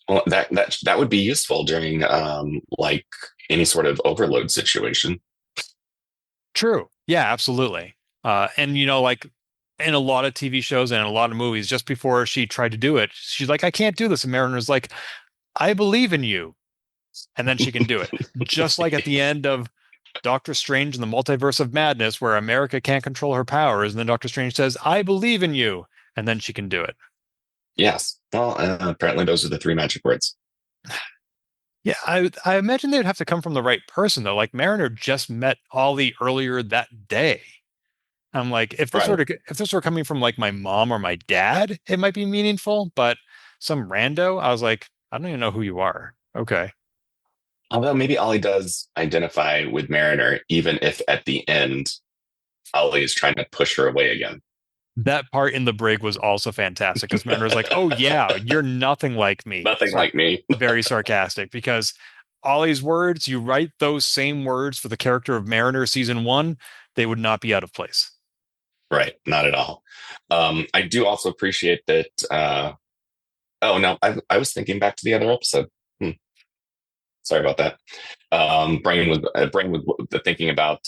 [SPEAKER 3] Well, that would be useful during like any sort of overload situation.
[SPEAKER 2] True. Yeah, absolutely. And like in a lot of TV shows and in a lot of movies, just before she tried to do it, she's like, I can't do this. And Mariner's like, I believe in you. And then she can do it. Just like at the end of Doctor Strange and the Multiverse of Madness, where America can't control her powers, and then Doctor Strange says, I believe in you. And then she can do it.
[SPEAKER 3] Yes. Well, apparently those are the three magic words.
[SPEAKER 2] Yeah, I imagine they'd have to come from the right person, though. Like Mariner just met Ollie earlier that day. I'm like,
[SPEAKER 3] Right.
[SPEAKER 2] if this were coming from like my mom or my dad, it might be meaningful, but some rando, I was like, I don't even know who you are. Okay.
[SPEAKER 3] Although maybe Ollie does identify with Mariner, even if at the end Ollie is trying to push her away again.
[SPEAKER 2] That part in the brig was also fantastic because Mariner's like, oh yeah, you're nothing like me.
[SPEAKER 3] Nothing like me.
[SPEAKER 2] Very sarcastic because Ollie's words, you write those same words for the character of Mariner season one, they would not be out of place.
[SPEAKER 3] Right. Not at all. I do also appreciate that. Oh no, I was thinking back to the other episode. Sorry about that. Brain was thinking about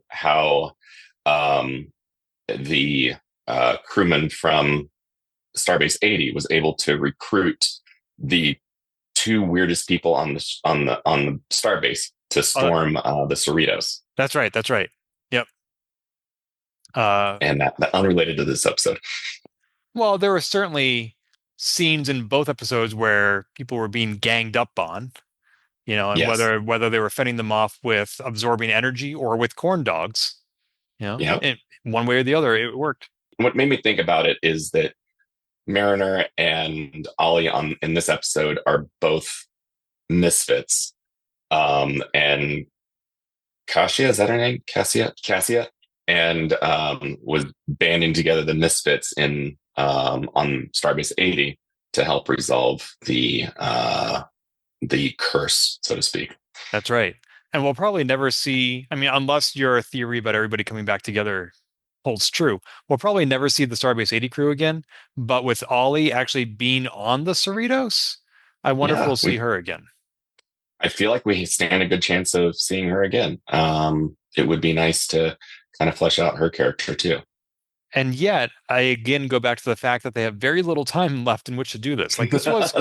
[SPEAKER 3] how the crewman from Starbase 80 was able to recruit the two weirdest people on the Starbase to storm the Cerritos.
[SPEAKER 2] That's right. That's right. Yep.
[SPEAKER 3] And that unrelated to this episode.
[SPEAKER 2] Well, there were certainly scenes in both episodes where people were being ganged up on, and
[SPEAKER 3] Yes.
[SPEAKER 2] whether they were fending them off with absorbing energy or with corn dogs,
[SPEAKER 3] Yep.
[SPEAKER 2] one way or the other, it worked.
[SPEAKER 3] What made me think about it is that Mariner and Ollie in this episode are both misfits. And Cassia, is that her name? Cassia, and was banding together the misfits on Starbase 80 to help resolve the curse, so to speak.
[SPEAKER 2] That's right. And we'll probably never see, I mean, unless your theory about everybody coming back together holds true, we'll probably never see the Starbase 80 crew again. But with Ollie actually being on the Cerritos, I wonder if we'll see her again.
[SPEAKER 3] I feel like we stand a good chance of seeing her again. It would be nice to kind of flesh out her character too.
[SPEAKER 2] And yet, I again go back to the fact that they have very little time left in which to do this. Like this was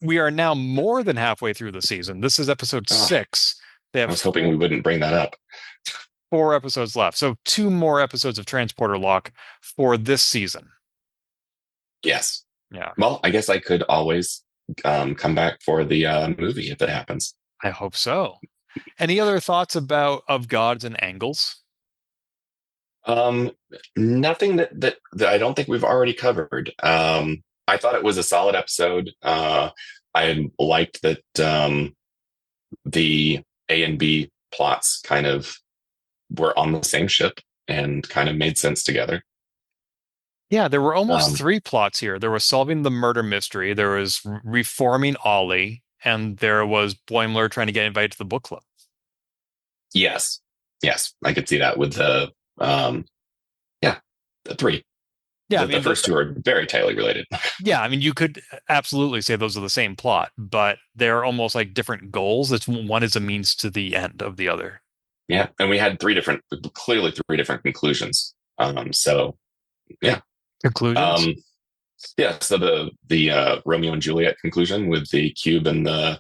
[SPEAKER 2] we are now more than halfway through the season. This is episode 6.
[SPEAKER 3] I was hoping we wouldn't bring that up.
[SPEAKER 2] 4 episodes left. So 2 more episodes of Transporter Lock for this season.
[SPEAKER 3] Yes.
[SPEAKER 2] Yeah,
[SPEAKER 3] Well, I guess I could always come back for the movie if it happens.
[SPEAKER 2] I hope so. Any other thoughts about Of Gods and Angles?
[SPEAKER 3] Um, Nothing that I don't think we've already covered. I thought it was a solid episode. I liked that the A and B plots kind of were on the same ship and kind of made sense together.
[SPEAKER 2] Yeah, there were almost
[SPEAKER 3] Um,
[SPEAKER 2] three plots here. There was solving the murder mystery, there was reforming Ollie, and there was Boimler trying to get invited to the book club.
[SPEAKER 3] yes, yes, I could see that with um, yeah, the three.
[SPEAKER 2] Yeah, I
[SPEAKER 3] The
[SPEAKER 2] mean,
[SPEAKER 3] first two are very tightly related.
[SPEAKER 2] yeah, I mean, you could absolutely say those are the same plot, but they're almost like different goals. It's one is a means to the end of the other.
[SPEAKER 3] Yeah, and we had clearly three different conclusions. So yeah,
[SPEAKER 2] Conclusions?
[SPEAKER 3] um, yeah. So the Romeo and Juliet conclusion with the cube and the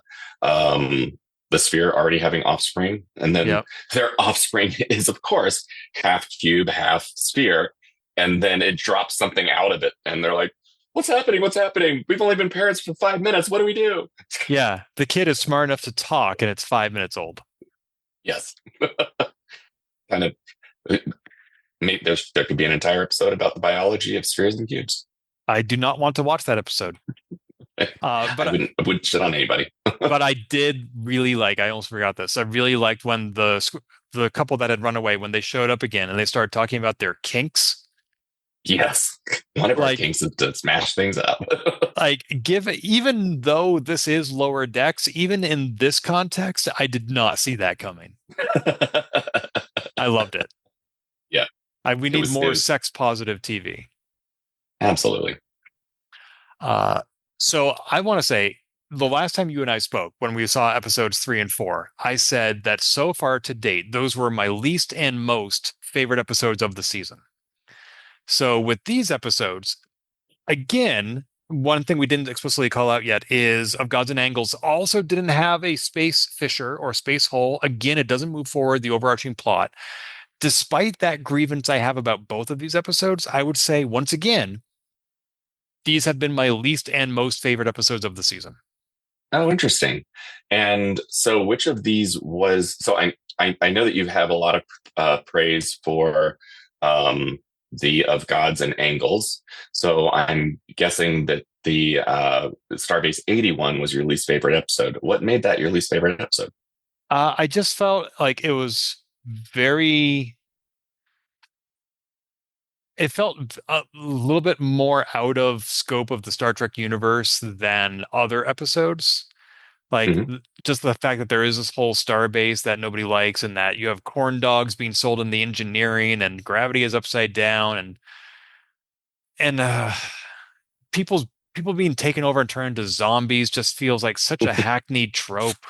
[SPEAKER 3] sphere already having offspring, and then
[SPEAKER 2] Yep.
[SPEAKER 3] their offspring is of course half cube, half sphere, and then it drops something out of it, and they're like, "What's happening? What's happening? We've only been parents for 5 minutes. What do we do?"
[SPEAKER 2] Yeah, the kid is smart enough to talk, and it's 5 minutes old.
[SPEAKER 3] Yes, kind of. Maybe there could be an entire episode about the biology of spheres and cubes.
[SPEAKER 2] I do not want to watch that episode.
[SPEAKER 3] I wouldn't shit on anybody.
[SPEAKER 2] But I did really like. I almost forgot this. I really liked when the couple that had run away when they showed up again and they started talking about their kinks.
[SPEAKER 3] Yes, one of our
[SPEAKER 2] Like,
[SPEAKER 3] kinks is to smash things up.
[SPEAKER 2] even though this is lower decks, even in this context, I did not see that coming. I loved it.
[SPEAKER 3] Yeah,
[SPEAKER 2] We
[SPEAKER 3] it
[SPEAKER 2] need
[SPEAKER 3] was
[SPEAKER 2] more sex positive TV.
[SPEAKER 3] absolutely.
[SPEAKER 2] So I want to say the last time you and I spoke, when we saw episodes 3 and 4, I said that so far to date, those were my least and most favorite episodes of the season. So with these episodes, again, one thing we didn't explicitly call out yet is Of Gods and Angles also didn't have a space fissure or space hole. Again, it doesn't move forward the overarching plot. Despite that grievance I have about both of these episodes, I would say once again, these have been my least and most favorite episodes of the season.
[SPEAKER 3] Oh, interesting. And so, which of these was? So, I know that you have a lot of praise for the Of Gods and Angles. So, I'm guessing that the Starbase 81 was your least favorite episode. What made that your least favorite episode?
[SPEAKER 2] I just felt like it was very. It felt a little bit more out of scope of the Star Trek universe than other episodes. Like
[SPEAKER 3] Mhm.
[SPEAKER 2] just the fact that there is this whole star base that nobody likes, and that you have corn dogs being sold in the engineering, and gravity is upside down, and people's people being taken over and turned into zombies just feels like such a hackneyed trope.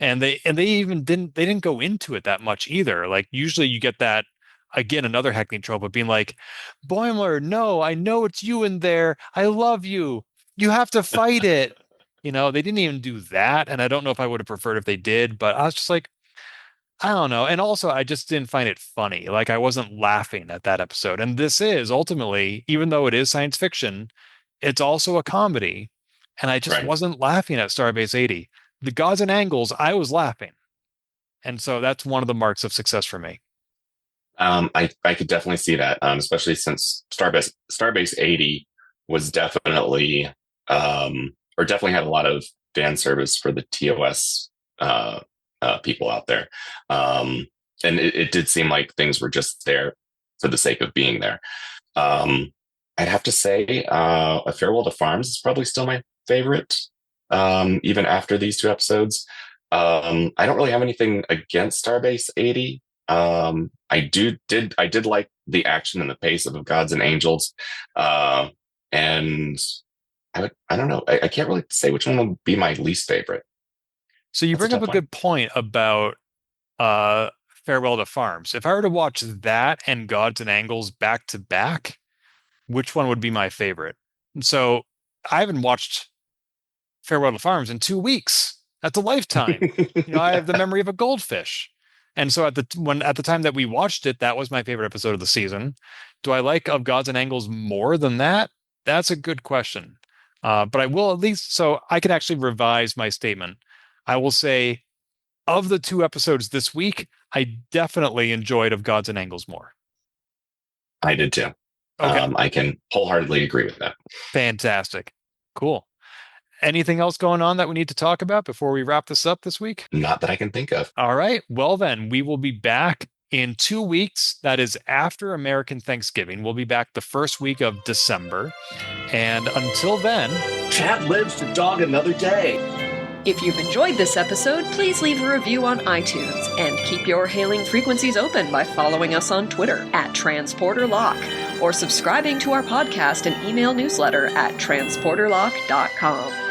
[SPEAKER 2] And they even didn't go into it that much either. Like usually you get that again, another hackneyed trope of being like, Boimler, no, I know it's you in there. I love you. You have to fight it. They didn't even do that. And I don't know if I would have preferred if they did, but I was just like, I don't know. And also I just didn't find it funny. Like I wasn't laughing at that episode. And this is ultimately, even though it is science fiction, it's also a comedy. And I just
[SPEAKER 3] Right.
[SPEAKER 2] wasn't laughing at Starbase 80. The Gods and Angles, I was laughing. And so that's one of the marks of success for me.
[SPEAKER 3] I could definitely see that, especially since Starbase 80 was definitely or definitely had a lot of fan service for the TOS people out there, and it did seem like things were just there for the sake of being there. I'd have to say, A Farewell to Farms is probably still my favorite, even after these two episodes. I don't really have anything against Starbase 80. I did like the action and the pace of Gods and Angels, and I don't know. I can't really say which one would be my least favorite.
[SPEAKER 2] So you
[SPEAKER 3] That's a
[SPEAKER 2] bring up
[SPEAKER 3] tough
[SPEAKER 2] a
[SPEAKER 3] one.
[SPEAKER 2] good point about Farewell to Farms. If I were to watch that and Gods and Angles back to back, which one would be my favorite? So I haven't watched Farewell to Farms in 2 weeks. That's a lifetime. I have the memory of a goldfish. And so at the time that we watched it, that was my favorite episode of the season. Do I like Of Gods and Angles more than that? That's a good question. But I will at least, so I can actually revise my statement. I will say, of the 2 episodes this week, I definitely enjoyed Of Gods and Angles more.
[SPEAKER 3] I did too.
[SPEAKER 2] Okay.
[SPEAKER 3] I can wholeheartedly agree with that.
[SPEAKER 2] Fantastic. Cool. Anything else going on that we need to talk about before we wrap this up this week?
[SPEAKER 3] Not that I can think of.
[SPEAKER 2] All right. Well, then we will be back in 2 weeks. That is after American Thanksgiving. We'll be back the first week of December. And until then,
[SPEAKER 4] Chad lives to dog another day.
[SPEAKER 1] If you've enjoyed this episode, please leave a review on iTunes and keep your hailing frequencies open by following us on Twitter @TransporterLock or subscribing to our podcast and email newsletter at transporterlock.com.